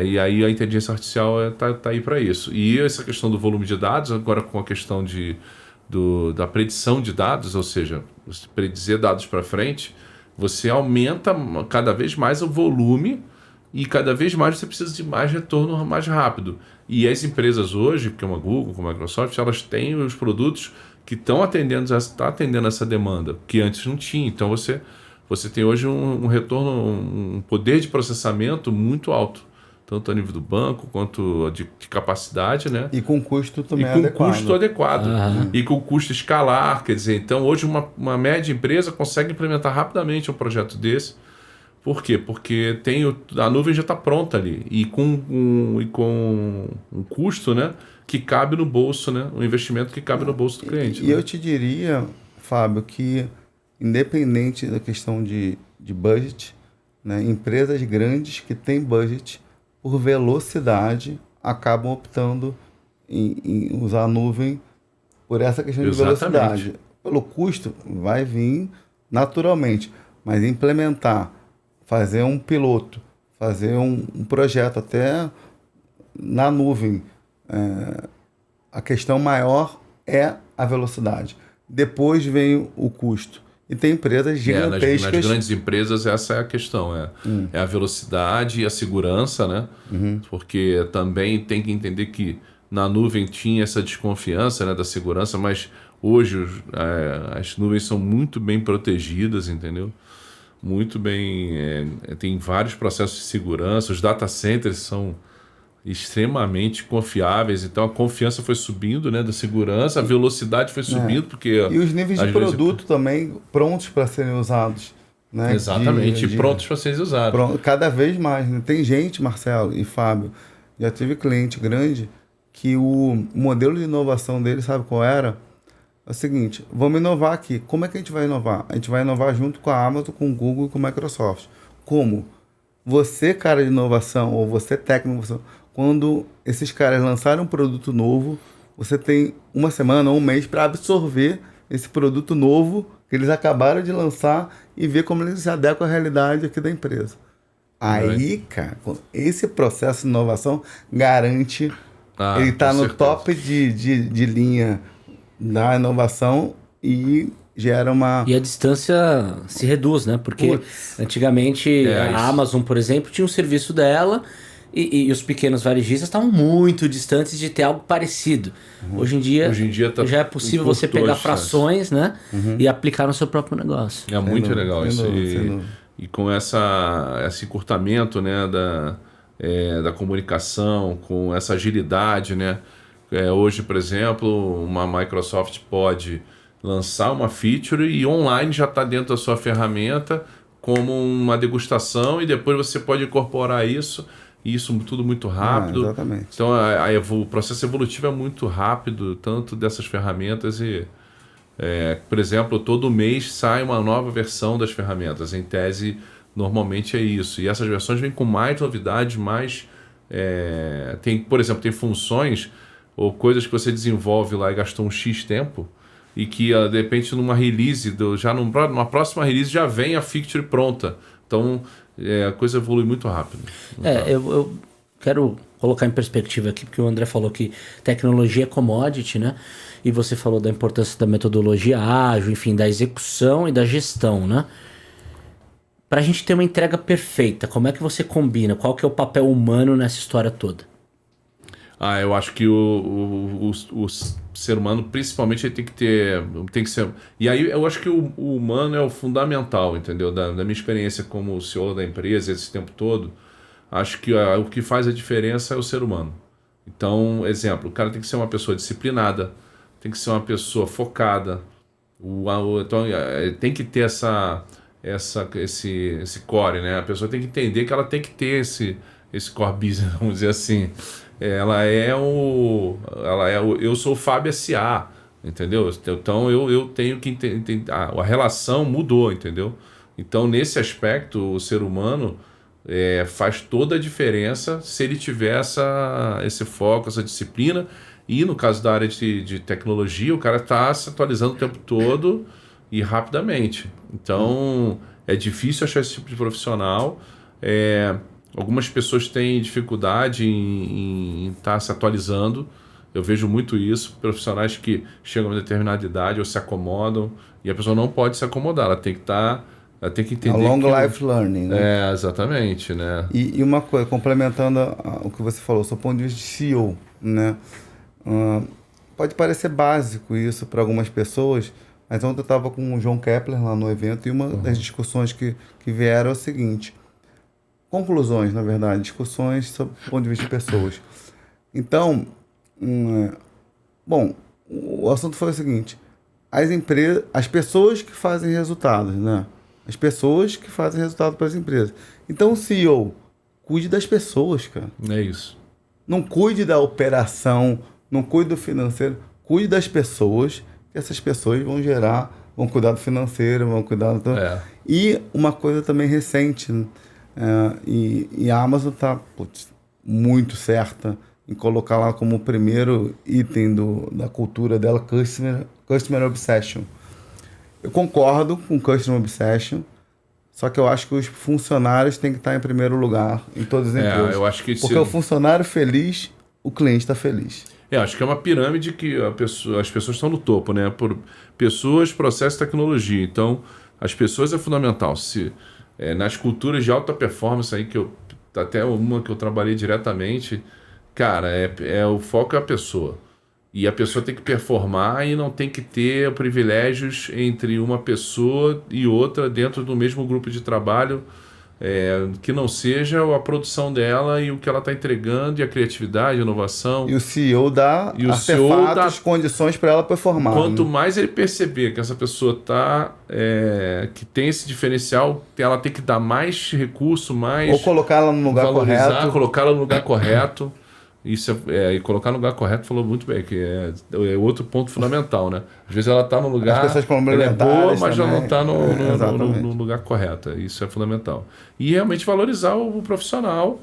E aí a inteligência artificial tá aí para isso. E essa questão do volume de dados, agora com a questão da predição de dados, ou seja, predizer dados para frente, você aumenta cada vez mais o volume e cada vez mais você precisa de mais retorno mais rápido. E as empresas hoje, como a Google, como a Microsoft, elas têm os produtos que estão atendendo essa demanda, que antes não tinha. Então você tem hoje um retorno, um poder de processamento muito alto. tanto a nível do banco quanto de capacidade, né? E com custo também adequado. E com custo adequado. E com custo escalar, quer dizer, então hoje uma média empresa consegue implementar rapidamente um projeto desse. Por quê? Porque a nuvem já está pronta ali e com um custo, né, que cabe no bolso, né? Um investimento que cabe no bolso do cliente. E eu te diria, Fábio, que independente da questão de budget, né, empresas grandes que têm budget, por velocidade, acabam optando em usar a nuvem por essa questão de velocidade. Pelo custo, vai vir naturalmente, mas implementar, fazer um piloto, fazer um projeto até na nuvem, a questão maior é a velocidade. Depois vem o custo. E tem empresas gigantescas... Nas grandes empresas essa é a questão, é a velocidade e a segurança, né? Porque também tem que entender que na nuvem tinha essa desconfiança, né, da segurança, mas hoje as nuvens são muito bem protegidas, entendeu? Muito bem, tem vários processos de segurança, os data centers são extremamente confiáveis, então a confiança foi subindo, né, da segurança, a velocidade foi subindo, porque... E os níveis de produto também prontos para serem usados, né? Exatamente, prontos para serem usados. Cada vez mais, né? Tem gente, Marcelo e Fábio, já tive cliente grande que o modelo de inovação dele, sabe qual era? É o seguinte, vamos inovar aqui. Como é que a gente vai inovar? A gente vai inovar junto com a Amazon, com o Google e com a Microsoft. Como? Você, cara de inovação, ou você, técnico, quando esses caras lançarem um produto novo, você tem uma semana ou um mês para absorver esse produto novo que eles acabaram de lançar e ver como eles se adequam à realidade aqui da empresa. Aí, cara, esse processo de inovação garante... ele está no top de linha da inovação e gera uma... E a distância se reduz, né? Porque antigamente a Amazon, por exemplo, tinha um serviço dela e os pequenos varejistas estavam muito distantes de ter algo parecido. Hoje em dia já é possível você pegar frações, né? E aplicar no seu próprio negócio. É muito legal isso. E com esse encurtamento, né, da comunicação, com essa agilidade, né? Hoje, por exemplo, uma Microsoft pode lançar uma feature e online já está dentro da sua ferramenta como uma degustação e depois você pode incorporar isso tudo muito rápido. Exatamente. Então o processo evolutivo é muito rápido, tanto dessas ferramentas e... por exemplo, todo mês sai uma nova versão das ferramentas. Em tese, normalmente é isso. E essas versões vêm com mais novidades, mais... por exemplo, tem funções ou coisas que você desenvolve lá e gastou um X tempo e que, de repente, numa release, numa próxima release já vem a feature pronta. Então, a coisa evolui muito rápido. Eu quero colocar em perspectiva aqui, porque o André falou que tecnologia é commodity, né? E você falou da importância da metodologia ágil, enfim, da execução e da gestão, né? Para a gente ter uma entrega perfeita, como é que você combina? Qual que é o papel humano nessa história toda? Eu acho que o ser humano, principalmente, ele tem que ser... E aí eu acho que o humano é o fundamental, entendeu? Da minha experiência como CEO da empresa esse tempo todo, acho que o que faz a diferença é o ser humano. Então, exemplo, o cara tem que ser uma pessoa disciplinada, tem que ser uma pessoa focada, então, tem que ter esse core, né? A pessoa tem que entender que ela tem que ter esse core business, vamos dizer assim. Eu sou o Fábio S.A., entendeu? Então eu tenho que entender, a relação mudou, entendeu? Então nesse aspecto o ser humano faz toda a diferença se ele tiver esse foco, essa disciplina. E no caso da área de tecnologia, o cara está se atualizando o tempo todo e rapidamente. Então é difícil achar esse tipo de profissional. Algumas pessoas têm dificuldade em estar se atualizando. Eu vejo muito isso. Profissionais que chegam a uma determinada idade ou se acomodam. E a pessoa não pode se acomodar. Ela tem que entender. Long life learning, né? Exatamente, né? E uma coisa, complementando o que você falou, do seu ponto de vista de CEO, né? Pode parecer básico isso para algumas pessoas, mas ontem eu estava com o João Kepler lá no evento e uma das discussões que vieram é o seguinte: conclusões, na verdade, discussões sobre o ponto de vista de pessoas. Então, bom, o assunto foi o seguinte: as pessoas que fazem resultados, né? As pessoas que fazem resultado para as empresas. Então, o CEO, cuide das pessoas, cara. É isso. Não cuide da operação, não cuide do financeiro, cuide das pessoas, que essas pessoas vão cuidar do financeiro, vão cuidar do... E uma coisa também recente, e a Amazon está muito certa em colocar lá como o primeiro item da cultura dela, Customer Obsession. Eu concordo com Customer Obsession, só que eu acho que os funcionários têm que estar em primeiro lugar em todas as empresas. Eu acho que porque o funcionário feliz, o cliente está feliz. Acho que é uma pirâmide que as pessoas estão no topo, né? Por pessoas, processo e tecnologia. Então, as pessoas é fundamental. Nas culturas de alta performance aí, até uma que eu trabalhei diretamente, cara, o foco é a pessoa. E a pessoa tem que performar e não tem que ter privilégios entre uma pessoa e outra dentro do mesmo grupo de trabalho, que não seja a produção dela e o que ela está entregando, e a criatividade, a inovação. E o CEO dá artefatos, condições para ela performar. Quanto mais ele perceber que essa pessoa que tem esse diferencial, ela tem que dar mais recurso, mais... Ou colocá-la no lugar correto. Colocá-la no lugar correto. Isso e colocar no lugar correto, falou muito bem, que é outro ponto fundamental, né? Às vezes ela está no lugar, ela é boa, mas ela não está no lugar correto. Isso é fundamental. E realmente valorizar o profissional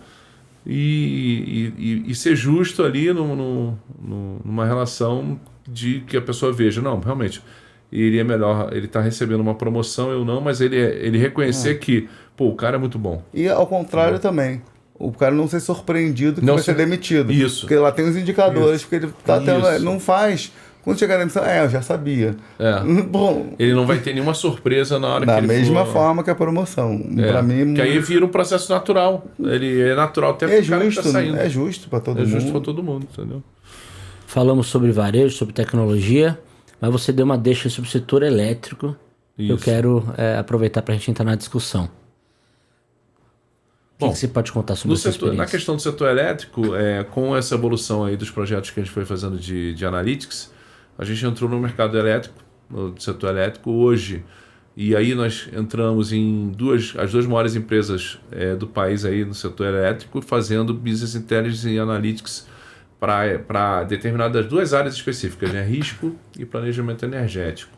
e ser justo ali numa relação de que a pessoa veja, não, realmente, iria melhor, ele está recebendo uma promoção, eu não, mas ele reconhecer que, o cara é muito bom. E ao contrário também. O cara não ser surpreendido que vai ser demitido. Isso. Porque lá tem os indicadores, porque ele não faz. Quando chegar na emissão, eu já sabia. Bom, ele não vai ter nenhuma surpresa na hora que ele Da mesma forma que a promoção. Para mim, que aí vira um processo natural. Ele é natural até para o cara que tá saindo. É justo para todo mundo. É justo para todo mundo, entendeu? Falamos sobre varejo, sobre tecnologia, mas você deu uma deixa sobre o setor elétrico. Isso. Eu quero aproveitar para a gente entrar na discussão. O que você pode contar sobre essa experiência? Na questão do setor elétrico, com essa evolução aí dos projetos que a gente foi fazendo de analytics, a gente entrou no mercado elétrico, no setor elétrico hoje, e aí nós entramos em as duas maiores empresas do país aí no setor elétrico, fazendo Business Intelligence e Analytics para determinadas duas áreas específicas, né? Risco e planejamento energético.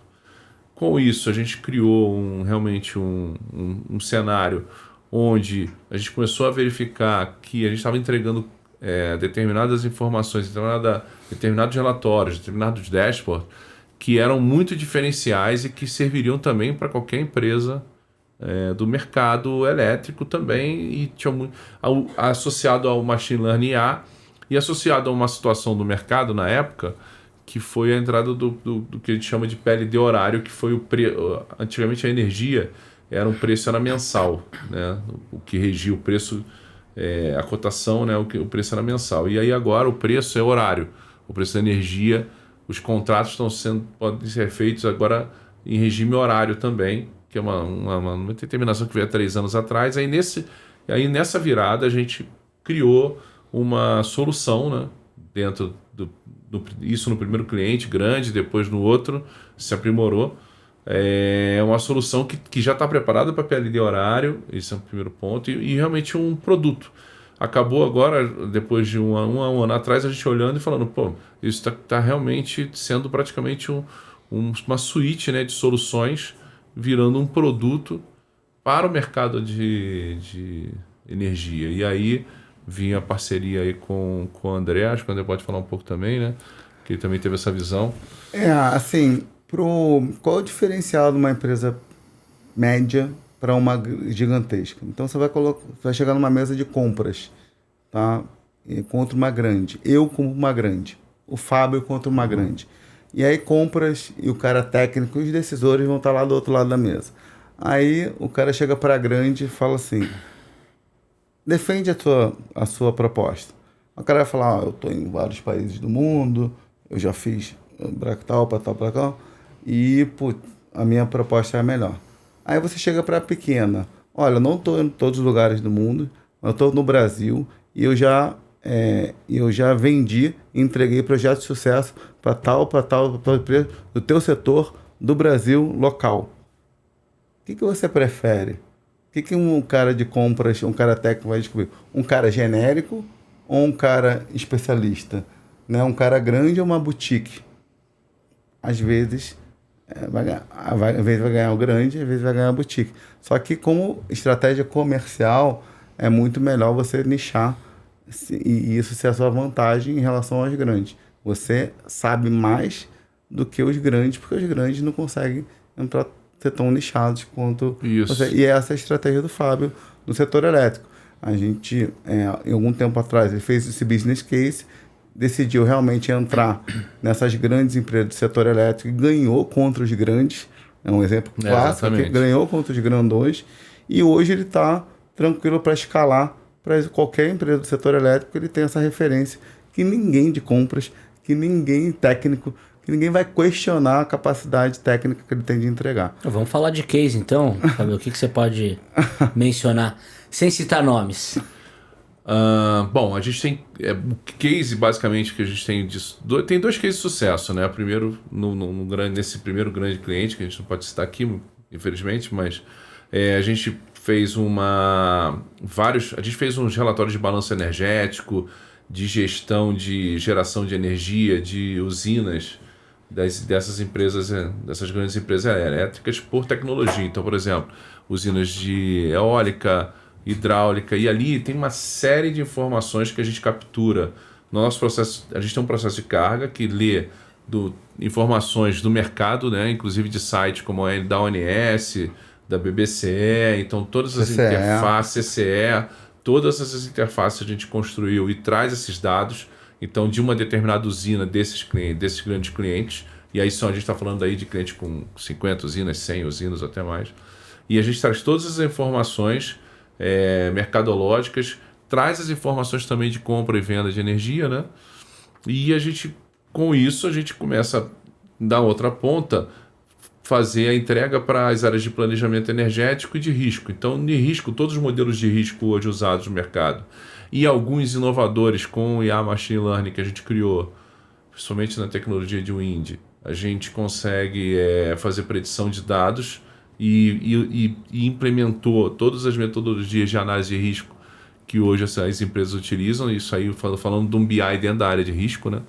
Com isso, a gente criou realmente um cenário onde a gente começou a verificar que a gente estava entregando determinadas informações, determinados relatórios, determinados dashboards, que eram muito diferenciais e que serviriam também para qualquer empresa do mercado elétrico também, e tinha associado ao Machine Learning IA e associado a uma situação do mercado na época, que foi a entrada do que a gente chama de PLD horário, que foi antigamente a energia, o preço era mensal, né? O que regia o preço, a cotação, né? O preço era mensal. E aí agora o preço é horário. O preço da energia, os contratos podem ser feitos agora em regime horário também, que é uma determinação que veio há 3 anos atrás. Aí nessa virada a gente criou uma solução, né? Dentro isso no primeiro cliente grande, depois no outro, se aprimorou. É uma solução que já está preparada para PLD horário, esse é o primeiro ponto, e realmente um produto. Acabou agora, depois de um ano atrás, a gente olhando e falando, isso está realmente sendo praticamente uma suíte, né, de soluções, virando um produto para o mercado de energia. E aí vinha a parceria aí com o André, acho que o André pode falar um pouco também, né, que ele também teve essa visão. Assim... Qual é o diferencial de uma empresa média para uma gigantesca? Então você vai chegar numa mesa de compras, tá? Contra uma grande. Eu como uma grande. O Fábio contra uma grande. E aí compras e o cara técnico e os decisores vão estar lá do outro lado da mesa. Aí o cara chega para a grande e fala assim: defende a sua proposta. O cara vai falar: eu estou em vários países do mundo, eu já fiz para tal, para tal. E a minha proposta é a melhor. Aí você chega para a pequena. olha, eu não estou em todos os lugares do mundo, eu estou no Brasil e eu já vendi e entreguei projetos de sucesso para tal empresa do teu setor do Brasil local. O que você prefere? O que um cara de compras, um cara técnico vai descobrir? Um cara genérico ou um cara especialista? Né? Um cara grande ou uma boutique? Às vezes, às vezes vai ganhar o grande, às vezes vai ganhar a boutique. Só que como estratégia comercial, é muito melhor você nichar e isso ser a sua vantagem em relação aos grandes. Você sabe mais do que os grandes, porque os grandes não conseguem entrar, ser tão nichados quanto você. E essa é a estratégia do Fábio no setor elétrico. A gente, em algum tempo atrás, ele fez esse business case, decidiu realmente entrar nessas grandes empresas do setor elétrico e ganhou contra os grandes. É um exemplo clássico, que ganhou contra os grandões. E hoje ele está tranquilo para escalar para qualquer empresa do setor elétrico. Ele tem essa referência que ninguém de compras, que ninguém técnico, que ninguém vai questionar a capacidade técnica que ele tem de entregar. Vamos falar de case então, Fábio. O que você pode mencionar, sem citar nomes? Bom, a gente tem o case basicamente que a gente tem disso. Tem dois cases de sucesso, né? Primeiro, nesse primeiro grande cliente, que a gente não pode citar aqui, infelizmente, mas a gente fez uns relatórios de balanço energético, de gestão de geração de energia, de usinas dessas empresas, dessas grandes empresas elétricas por tecnologia. Então, por exemplo, usinas de eólica, hidráulica, e ali tem uma série de informações que a gente captura no nosso processo. A gente tem um processo de carga que lê informações do mercado, né, inclusive de sites como da ONS, da BBCE, então todas as interfaces, CCE, todas essas interfaces a gente construiu e traz esses dados, então, de uma determinada usina desses grandes clientes, e aí a gente está falando aí de clientes com 50 usinas, 100 usinas, até mais, e a gente traz todas as informações mercadológicas, traz as informações também de compra e venda de energia, né? E com isso, a gente começa, da outra ponta, fazer a entrega para as áreas de planejamento energético e de risco. Então, de risco, todos os modelos de risco hoje usados no mercado e alguns inovadores com o IA Machine Learning que a gente criou, principalmente na tecnologia de wind, a gente consegue fazer predição de dados e implementou todas as metodologias de análise de risco que hoje as empresas utilizam, isso aí falando de um BI dentro da área de risco, né?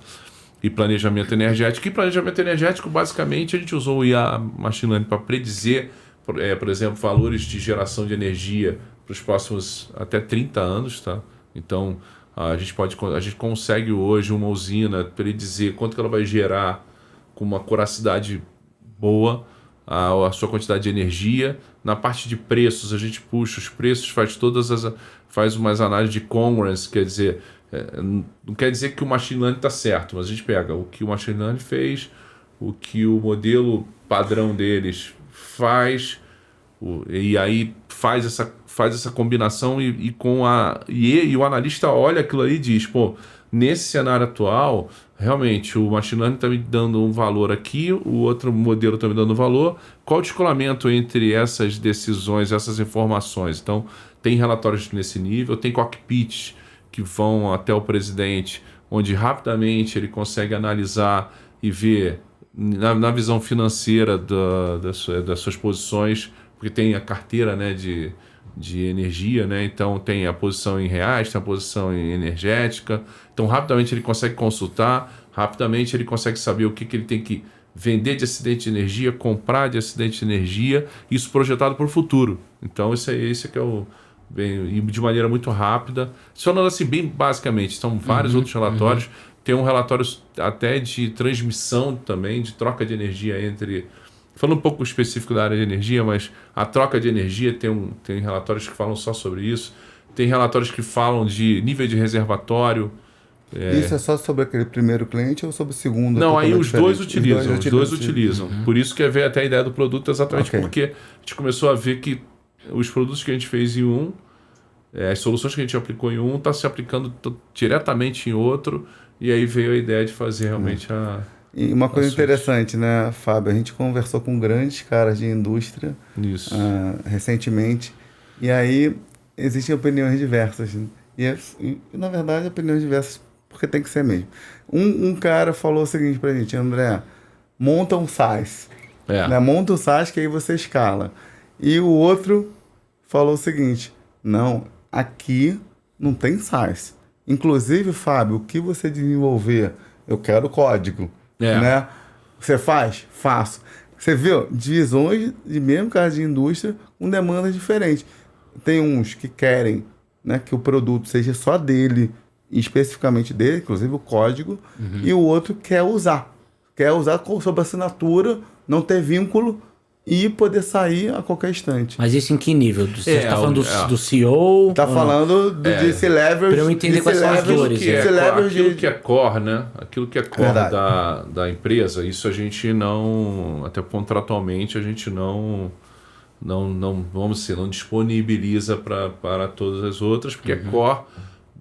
E planejamento energético. E planejamento energético, basicamente, a gente usou o IA Machine Learning para predizer, por exemplo, valores de geração de energia para os próximos até 30 anos, tá? Então, a gente consegue hoje uma usina predizer quanto que ela vai gerar com uma acuracidade boa, a sua quantidade de energia. Na parte de preços, a gente puxa os preços, faz umas análises de congruence, quer dizer, não quer dizer que o machine learning está certo, mas a gente pega o que o machine learning fez, o que o modelo padrão deles faz, e aí faz essa combinação e o analista olha aquilo aí e diz, pô, nesse cenário atual, realmente o machine learning está me dando um valor aqui, o outro modelo está me dando um valor. Qual o descolamento entre essas decisões, essas informações? Então, tem relatórios nesse nível, tem cockpits que vão até o presidente, onde rapidamente ele consegue analisar e ver na visão financeira das suas posições, porque tem a carteira, né, de energia, né? Então tem a posição em reais, tem a posição em energética, então rapidamente ele consegue consultar, rapidamente ele consegue saber o que ele tem que vender de excedente de energia, comprar de excedente de energia, isso projetado para o futuro. Então esse que é e de maneira muito rápida, falando assim bem basicamente, são vários outros relatórios, tem um relatório até de transmissão também, de troca de energia falando um pouco específico da área de energia, mas a troca de energia tem relatórios que falam só sobre isso, tem relatórios que falam de nível de reservatório. Isso é só sobre aquele primeiro cliente ou sobre o segundo? Não, aí os dois utilizam. Por isso que veio até a ideia do produto, exatamente porque a gente começou a ver que os produtos que a gente fez em as soluções que a gente aplicou em está se aplicando diretamente em outro, e aí veio a ideia de fazer realmente E uma coisa interessante, né, Fábio? A gente conversou com grandes caras de indústria recentemente E aí existem opiniões diversas. Né? E, na verdade, opiniões diversas porque tem que ser mesmo. Um cara falou o seguinte pra gente: André, monta um SaaS. Né? Monta um SaaS que aí você escala. E o outro falou o seguinte: não, aqui não tem SaaS. Inclusive, Fábio, o que você desenvolver, eu quero código. Né? Você faz? Faço. Você viu? Divisões de mesmo caso de indústria com demandas diferentes. Tem uns que querem, né, que o produto seja só dele, especificamente dele, inclusive o código, e o outro quer usar sob assinatura, não ter vínculo e poder sair a qualquer instante. Mas isso em que nível? Você está falando do CEO? Está falando de C-Levels. Para eu entender quais são as dores. Aquilo que é core, né? Aquilo que é core da empresa, isso a gente não, até contratualmente, a gente não vamos dizer, não disponibiliza para todas as outras, porque é core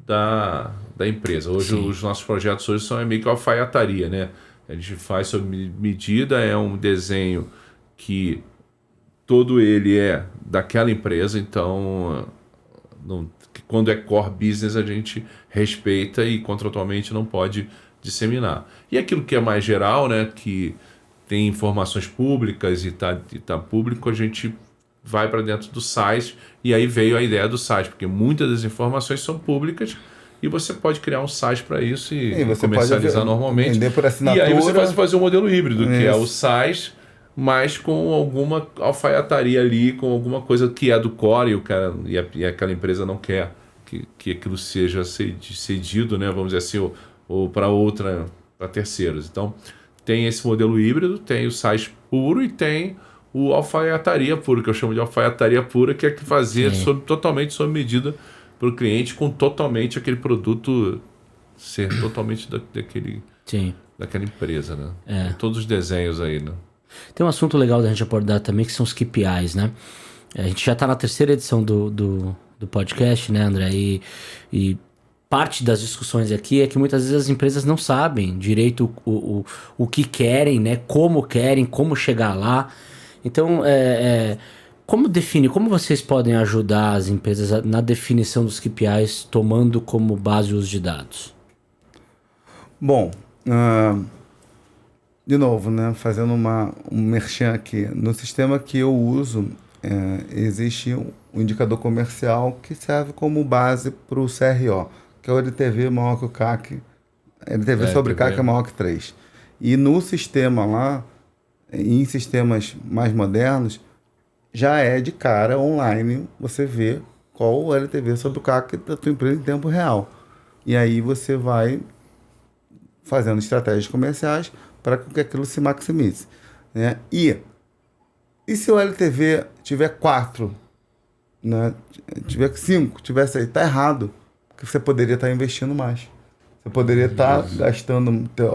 da empresa. Hoje, os nossos projetos hoje são meio que alfaiataria, né? A gente faz sob medida, é um desenho que todo ele é daquela empresa, então quando é core business a gente respeita e contratualmente não pode disseminar. E aquilo que é mais geral, né, que tem informações públicas e tá público, a gente vai para dentro do site, e aí veio a ideia do site, porque muitas das informações são públicas e você pode criar um site para isso e você comercializar normalmente. Vender por assinatura. E aí você pode fazer um modelo híbrido, que é o site, mas com alguma alfaiataria ali, com alguma coisa que é do core e aquela empresa não quer que aquilo seja cedido, né, vamos dizer assim, ou para terceiros. Então, tem esse modelo híbrido, tem o site puro e tem o alfaiataria puro, que eu chamo de alfaiataria pura, que é que fazer totalmente sob medida para o cliente, com totalmente aquele produto ser totalmente daquela empresa, né? Todos os desenhos aí, né? Tem um assunto legal da gente abordar também, que são os KPIs, né? A gente já está na 3ª edição do podcast, né, André? E parte das discussões aqui é que muitas vezes as empresas não sabem direito o que querem, né? Como chegar lá. Então, como vocês podem ajudar as empresas na definição dos KPIs, tomando como base os de dados? Bom, de novo, né, fazendo um merchan aqui. No sistema que eu uso, existe um indicador comercial que serve como base para o CRO, que é o LTV maior que o CAC. LTV sobre CAC é maior que 3. E no sistema lá, em sistemas mais modernos, já é de cara online, você vê qual o LTV sobre o CAC da tua empresa em tempo real. E aí você vai fazendo estratégias comerciais para que aquilo se maximize. Né? E se o LTV tiver 4, né? Tiver 5, tiver 6, está errado, porque você poderia estar investindo mais. Você poderia estar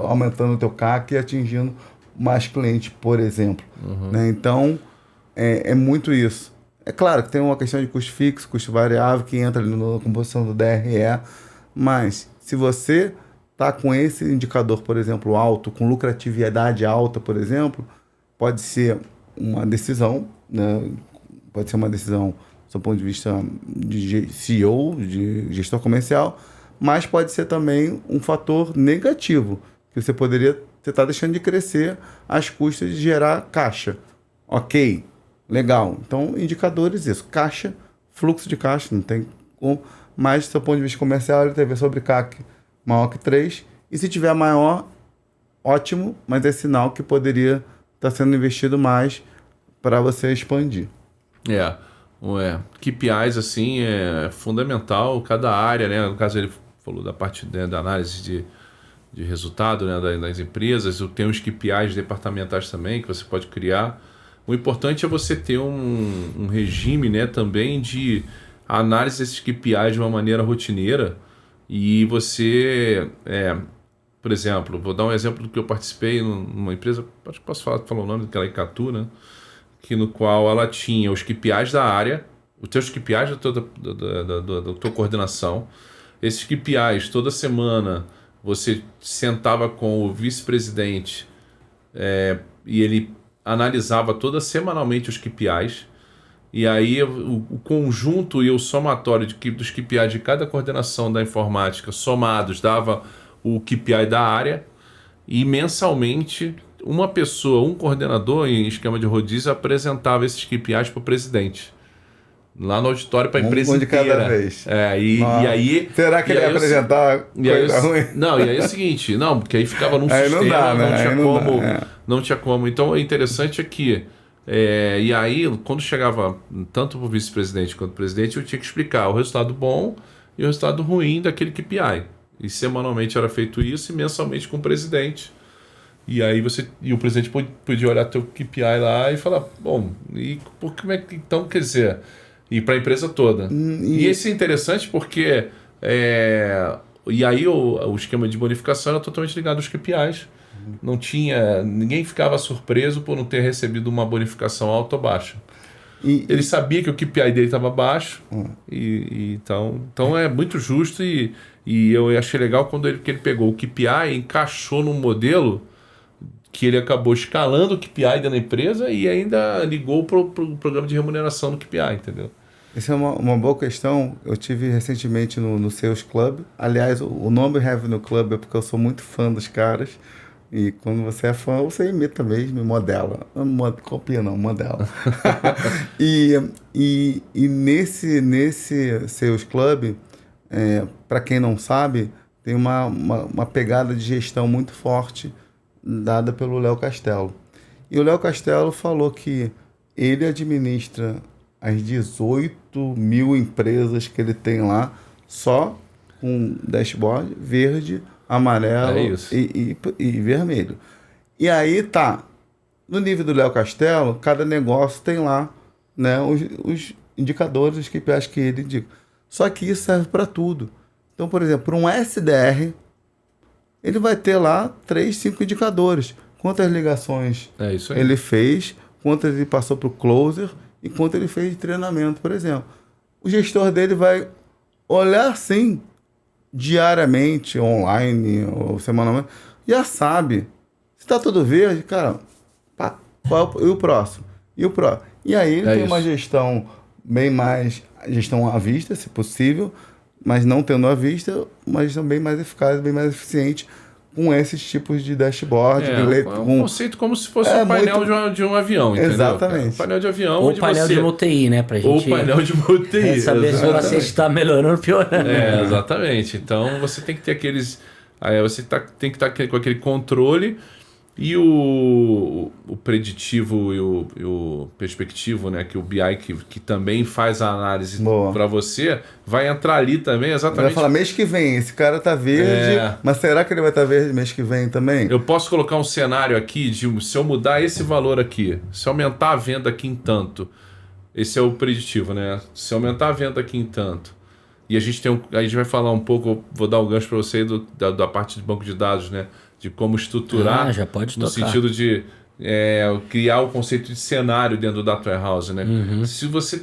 aumentando o teu CAC e atingindo mais clientes, por exemplo. Né? Então, é muito isso. É claro que tem uma questão de custo fixo, custo variável, que entra ali na composição do DRE, mas se você está com esse indicador, por exemplo, alto, com lucratividade alta, por exemplo, pode ser uma decisão, né? Pode ser uma decisão do ponto de vista de CEO, de gestor comercial, mas pode ser também um fator negativo, que você está deixando de crescer às custas de gerar caixa. Ok, legal. Então, indicadores, isso. Caixa, fluxo de caixa, não tem como. Mas, do seu ponto de vista comercial, LTV sobre CAC maior que 3. E se tiver maior, ótimo, mas é sinal que poderia estar sendo investido mais para você expandir. KPIs, assim, é fundamental, cada área, né? No caso, ele falou da parte, né, da análise de resultado, né, das empresas. Tem os KPIs departamentais também que você pode criar. O importante é você ter um regime, né, também de análise desses KPIs de uma maneira rotineira. E você, por exemplo, vou dar um exemplo do que eu participei numa empresa, acho que posso falar o nome daquela Icatu, né? No qual ela tinha os KPIs da área, os teus KPIs da tua coordenação. Esses KPIs, toda semana, você sentava com o vice-presidente e ele analisava semanalmente os KPIs E aí o conjunto e o somatório dos KPIs de cada coordenação da informática somados dava o KPI da área, e mensalmente uma pessoa, um coordenador em esquema de rodízio apresentava esses KPIs para o presidente. Lá no auditório para a empresa inteira. De cada vez. E aí... Será que ele ia apresentar coisa ruim? Não, e aí é o seguinte, porque aí ficava num sistema, não dá, né? Não tinha como. Então, o interessante é que... e aí, quando chegava tanto para o vice-presidente quanto o presidente, eu tinha que explicar o resultado bom e o resultado ruim daquele KPI. E semanalmente era feito isso, e mensalmente com o presidente. E aí o presidente podia olhar teu KPI lá e falar, bom, e como é que então, quer dizer... E para a empresa toda. E isso é interessante porque... e aí o esquema de bonificação era totalmente ligado aos KPIs. Não tinha... Ninguém ficava surpreso por não ter recebido uma bonificação alta ou baixa. Ele sabia que o KPI dele estava baixo. Então é muito justo. E eu achei legal quando ele pegou o KPI e encaixou num modelo que ele acabou escalando o KPI dentro da empresa e ainda ligou para o programa de remuneração do KPI, entendeu? Isso é uma boa questão. Eu tive recentemente no Sales Club. Aliás, o nome Revenue Club é porque eu sou muito fã dos caras. E quando você é fã, você imita mesmo e modela. Não copia não, modela. e nesse Sales Club, para quem não sabe, tem uma pegada de gestão muito forte dada pelo Léo Castelo. E o Léo Castelo falou que ele administra as 18 mil empresas que ele tem lá, só com dashboard verde, amarelo e vermelho. E aí tá, no nível do Léo Castelo, cada negócio tem lá, né, os indicadores, os KPIs que ele indica. Só que isso serve para tudo. Então, por exemplo, para um SDR, ele vai ter lá 3, 5 indicadores. Quantas ligações ele fez, quantas ele passou para o closer e quanto ele fez de treinamento, por exemplo. O gestor dele vai olhar, sim, diariamente, online ou semanalmente, já sabe. Se está tudo verde, cara, e o próximo? E aí ele tem uma gestão bem mais, gestão à vista, se possível, mas não tendo à vista, uma gestão bem mais eficaz, bem mais eficiente, com esses tipos de dashboard. Um conceito como se fosse um painel de um avião, entendeu? Exatamente. Um painel de avião. Ou painel de UTI, né? Pra gente ou painel de UTI. Saber se o paciente está melhorando ou piorando. Exatamente. Então você tem que ter aqueles... Aí você tem que estar com aquele controle e o preditivo e o perspectivo, né? Que o BI que também faz a análise para você, vai entrar ali também exatamente. Vai falar, mês que vem, esse cara tá verde, mas será que ele vai estar verde mês que vem também? Eu posso colocar um cenário aqui de se eu mudar esse valor aqui, se aumentar a venda aqui em tanto, esse é o preditivo, né? Se aumentar a venda aqui em tanto, e a gente vai falar um pouco, vou dar um gancho para você da parte de banco de dados, né? De como estruturar, já pode no tocar. sentido de criar o conceito de cenário dentro do Data Warehouse, né? Se você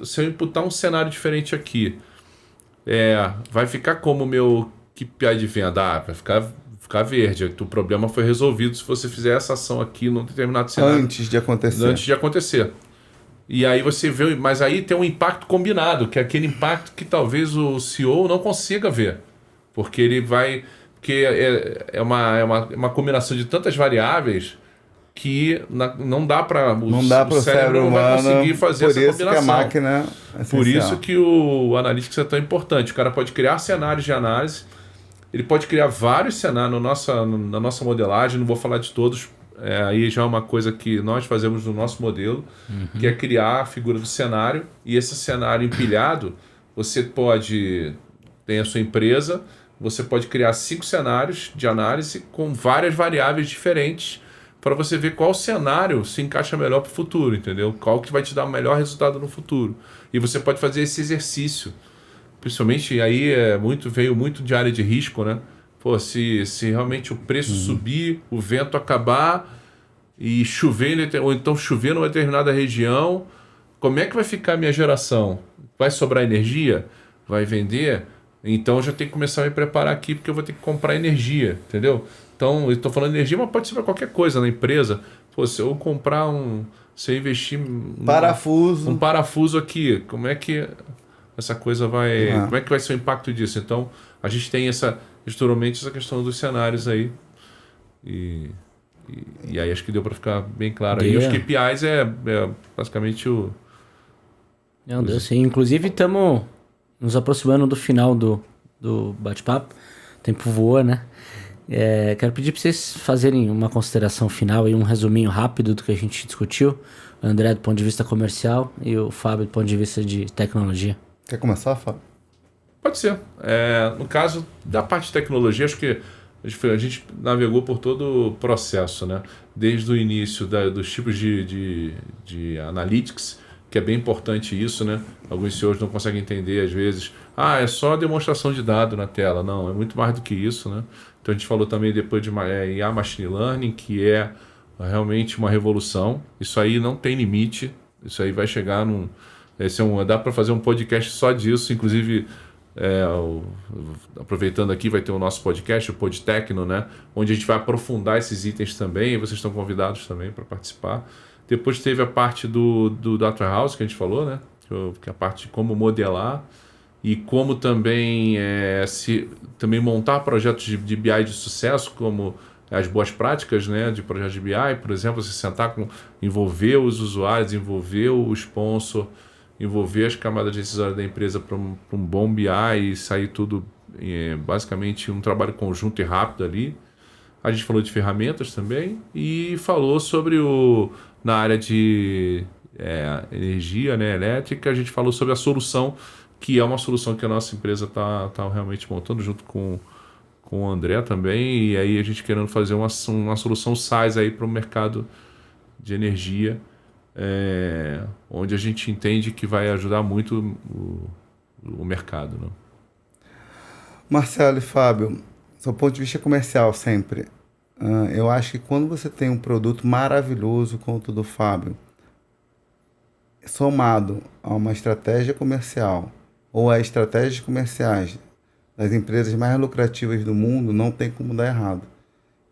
se eu imputar um cenário diferente aqui, vai ficar como o meu KPI de venda? Vai ficar verde. O problema foi resolvido se você fizer essa ação aqui num determinado cenário. Antes de acontecer. E aí você vê, mas aí tem um impacto combinado, que é aquele impacto que talvez o CEO não consiga ver. Porque ele vai... Porque é uma combinação de tantas variáveis que não dá para o cérebro não vai conseguir fazer essa combinação. Que a máquina é por isso que o Analytics é tão importante. O cara pode criar cenários de análise, ele pode criar vários cenários na nossa modelagem, não vou falar de todos, aí já é uma coisa que nós fazemos no nosso modelo, que é criar a figura do cenário, e esse cenário empilhado, você tem a sua empresa, você pode criar 5 cenários de análise com várias variáveis diferentes para você ver qual cenário se encaixa melhor para o futuro, entendeu? Qual que vai te dar o melhor resultado no futuro. E você pode fazer esse exercício. Principalmente aí veio muito de área de risco, né? Pô, se realmente o preço subir, o vento acabar e chover, ou então chover numa determinada região, como é que vai ficar a minha geração? Vai sobrar energia? Vai vender? Então eu já tenho que começar a me preparar aqui, porque eu vou ter que comprar energia, entendeu? Então, eu estou falando de energia, mas pode ser para qualquer coisa na empresa. Pô, se eu comprar você investir um parafuso aqui, como é que essa coisa vai... Como é que vai ser o impacto disso? Então, a gente tem estruturalmente essa questão dos cenários aí. E aí acho que deu para ficar bem claro. E os KPIs é basicamente o... Não, deu sim. Inclusive, estamos nos aproximando do final do bate-papo. O tempo voa, né? Quero pedir para vocês fazerem uma consideração final e um resuminho rápido do que a gente discutiu. O André do ponto de vista comercial e o Fábio do ponto de vista de tecnologia. Quer começar, Fábio? Pode ser. No caso da parte de tecnologia, acho que a gente navegou por todo o processo, né? Desde o início dos tipos de analytics, que é bem importante isso, né? Alguns CEOs não conseguem entender, às vezes, é só demonstração de dado na tela. Não, é muito mais do que isso, né? Então a gente falou também depois de IA Machine Learning, que é realmente uma revolução. Isso aí não tem limite, isso aí vai chegar num... dá para fazer um podcast só disso, inclusive... aproveitando aqui, vai ter o nosso podcast, o PodTecno, né? Onde a gente vai aprofundar esses itens também, e vocês estão convidados também para participar. Depois teve a parte do Data Warehouse, que a gente falou, né? Que é a parte de como modelar e como também, também montar projetos de BI de sucesso, como as boas práticas, né? De projetos de BI, por exemplo, você sentar envolver os usuários, envolver o sponsor, envolver as camadas decisórias da empresa para um bom BI e sair tudo, basicamente, um trabalho conjunto e rápido ali. A gente falou de ferramentas também e falou sobre na área de energia, né, elétrica, a gente falou sobre a solução, que é uma solução que a nossa empresa está realmente montando junto com o André também, e aí a gente querendo fazer uma solução SaaS aí para o mercado de energia, onde a gente entende que vai ajudar muito o mercado, né? Marcelo e Fábio, do ponto de vista comercial sempre, eu acho que quando você tem um produto maravilhoso como o do Fábio, somado a uma estratégia comercial ou a estratégias comerciais das empresas mais lucrativas do mundo, não tem como dar errado.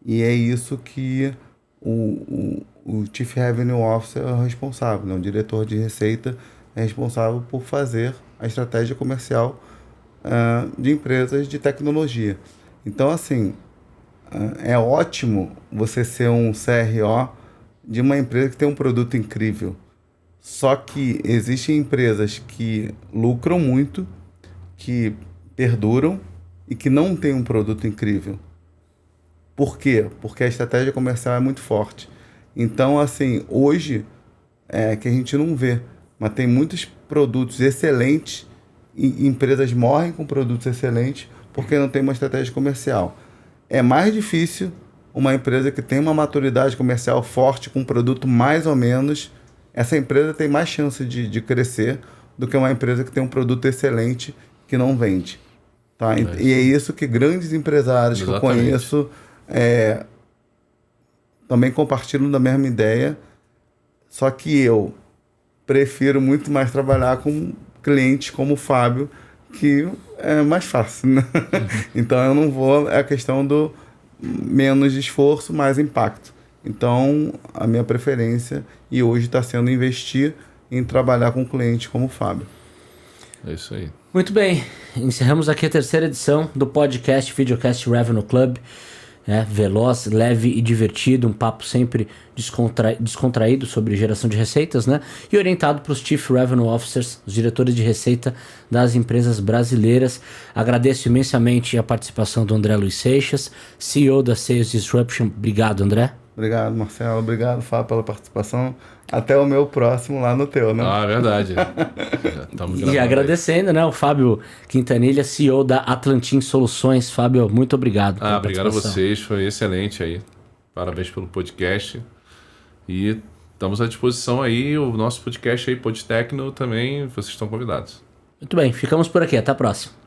E é isso que o Chief Revenue Officer é o responsável, né? O diretor de receita é responsável por fazer a estratégia comercial de empresas de tecnologia. Então, assim, é ótimo você ser um CRO de uma empresa que tem um produto incrível. Só que existem empresas que lucram muito, que perduram e que não têm um produto incrível. Por quê? Porque a estratégia comercial é muito forte. Então, assim, hoje que a gente não vê, mas tem muitos produtos excelentes e empresas morrem com produtos excelentes porque não tem uma estratégia comercial. É mais difícil uma empresa que tem uma maturidade comercial forte com um produto mais ou menos. Essa empresa tem mais chance de crescer do que uma empresa que tem um produto excelente que não vende. Tá? E é isso que grandes empresários Exatamente. Que eu conheço também compartilham da mesma ideia, só que eu prefiro muito mais trabalhar com clientes como o Fábio, que é mais fácil, né? Então eu não vou... É a questão do menos esforço, mais impacto. Então a minha preferência e hoje está sendo investir em trabalhar com clientes como o Fábio. É isso aí. Muito bem, encerramos aqui a terceira edição do podcast Videocast Revenue Club. Veloz, leve e divertido, um papo sempre descontraído sobre geração de receitas, né? E orientado para os Chief Revenue Officers, os diretores de receita das empresas brasileiras. Agradeço imensamente a participação do André Luiz Seixas, CEO da Sales Disruption. Obrigado, André. Obrigado, Marcelo. Obrigado, Fábio, pela participação. Até o meu próximo lá no teu, né? É verdade. E agradecendo, né, o Fábio Quintanilha, CEO da Atlantin Soluções. Fábio, muito obrigado. Obrigado a vocês, foi excelente aí. Parabéns pelo podcast. E estamos à disposição aí, o nosso podcast aí, PodTecno, também, vocês estão convidados. Muito bem, ficamos por aqui. Até a próxima.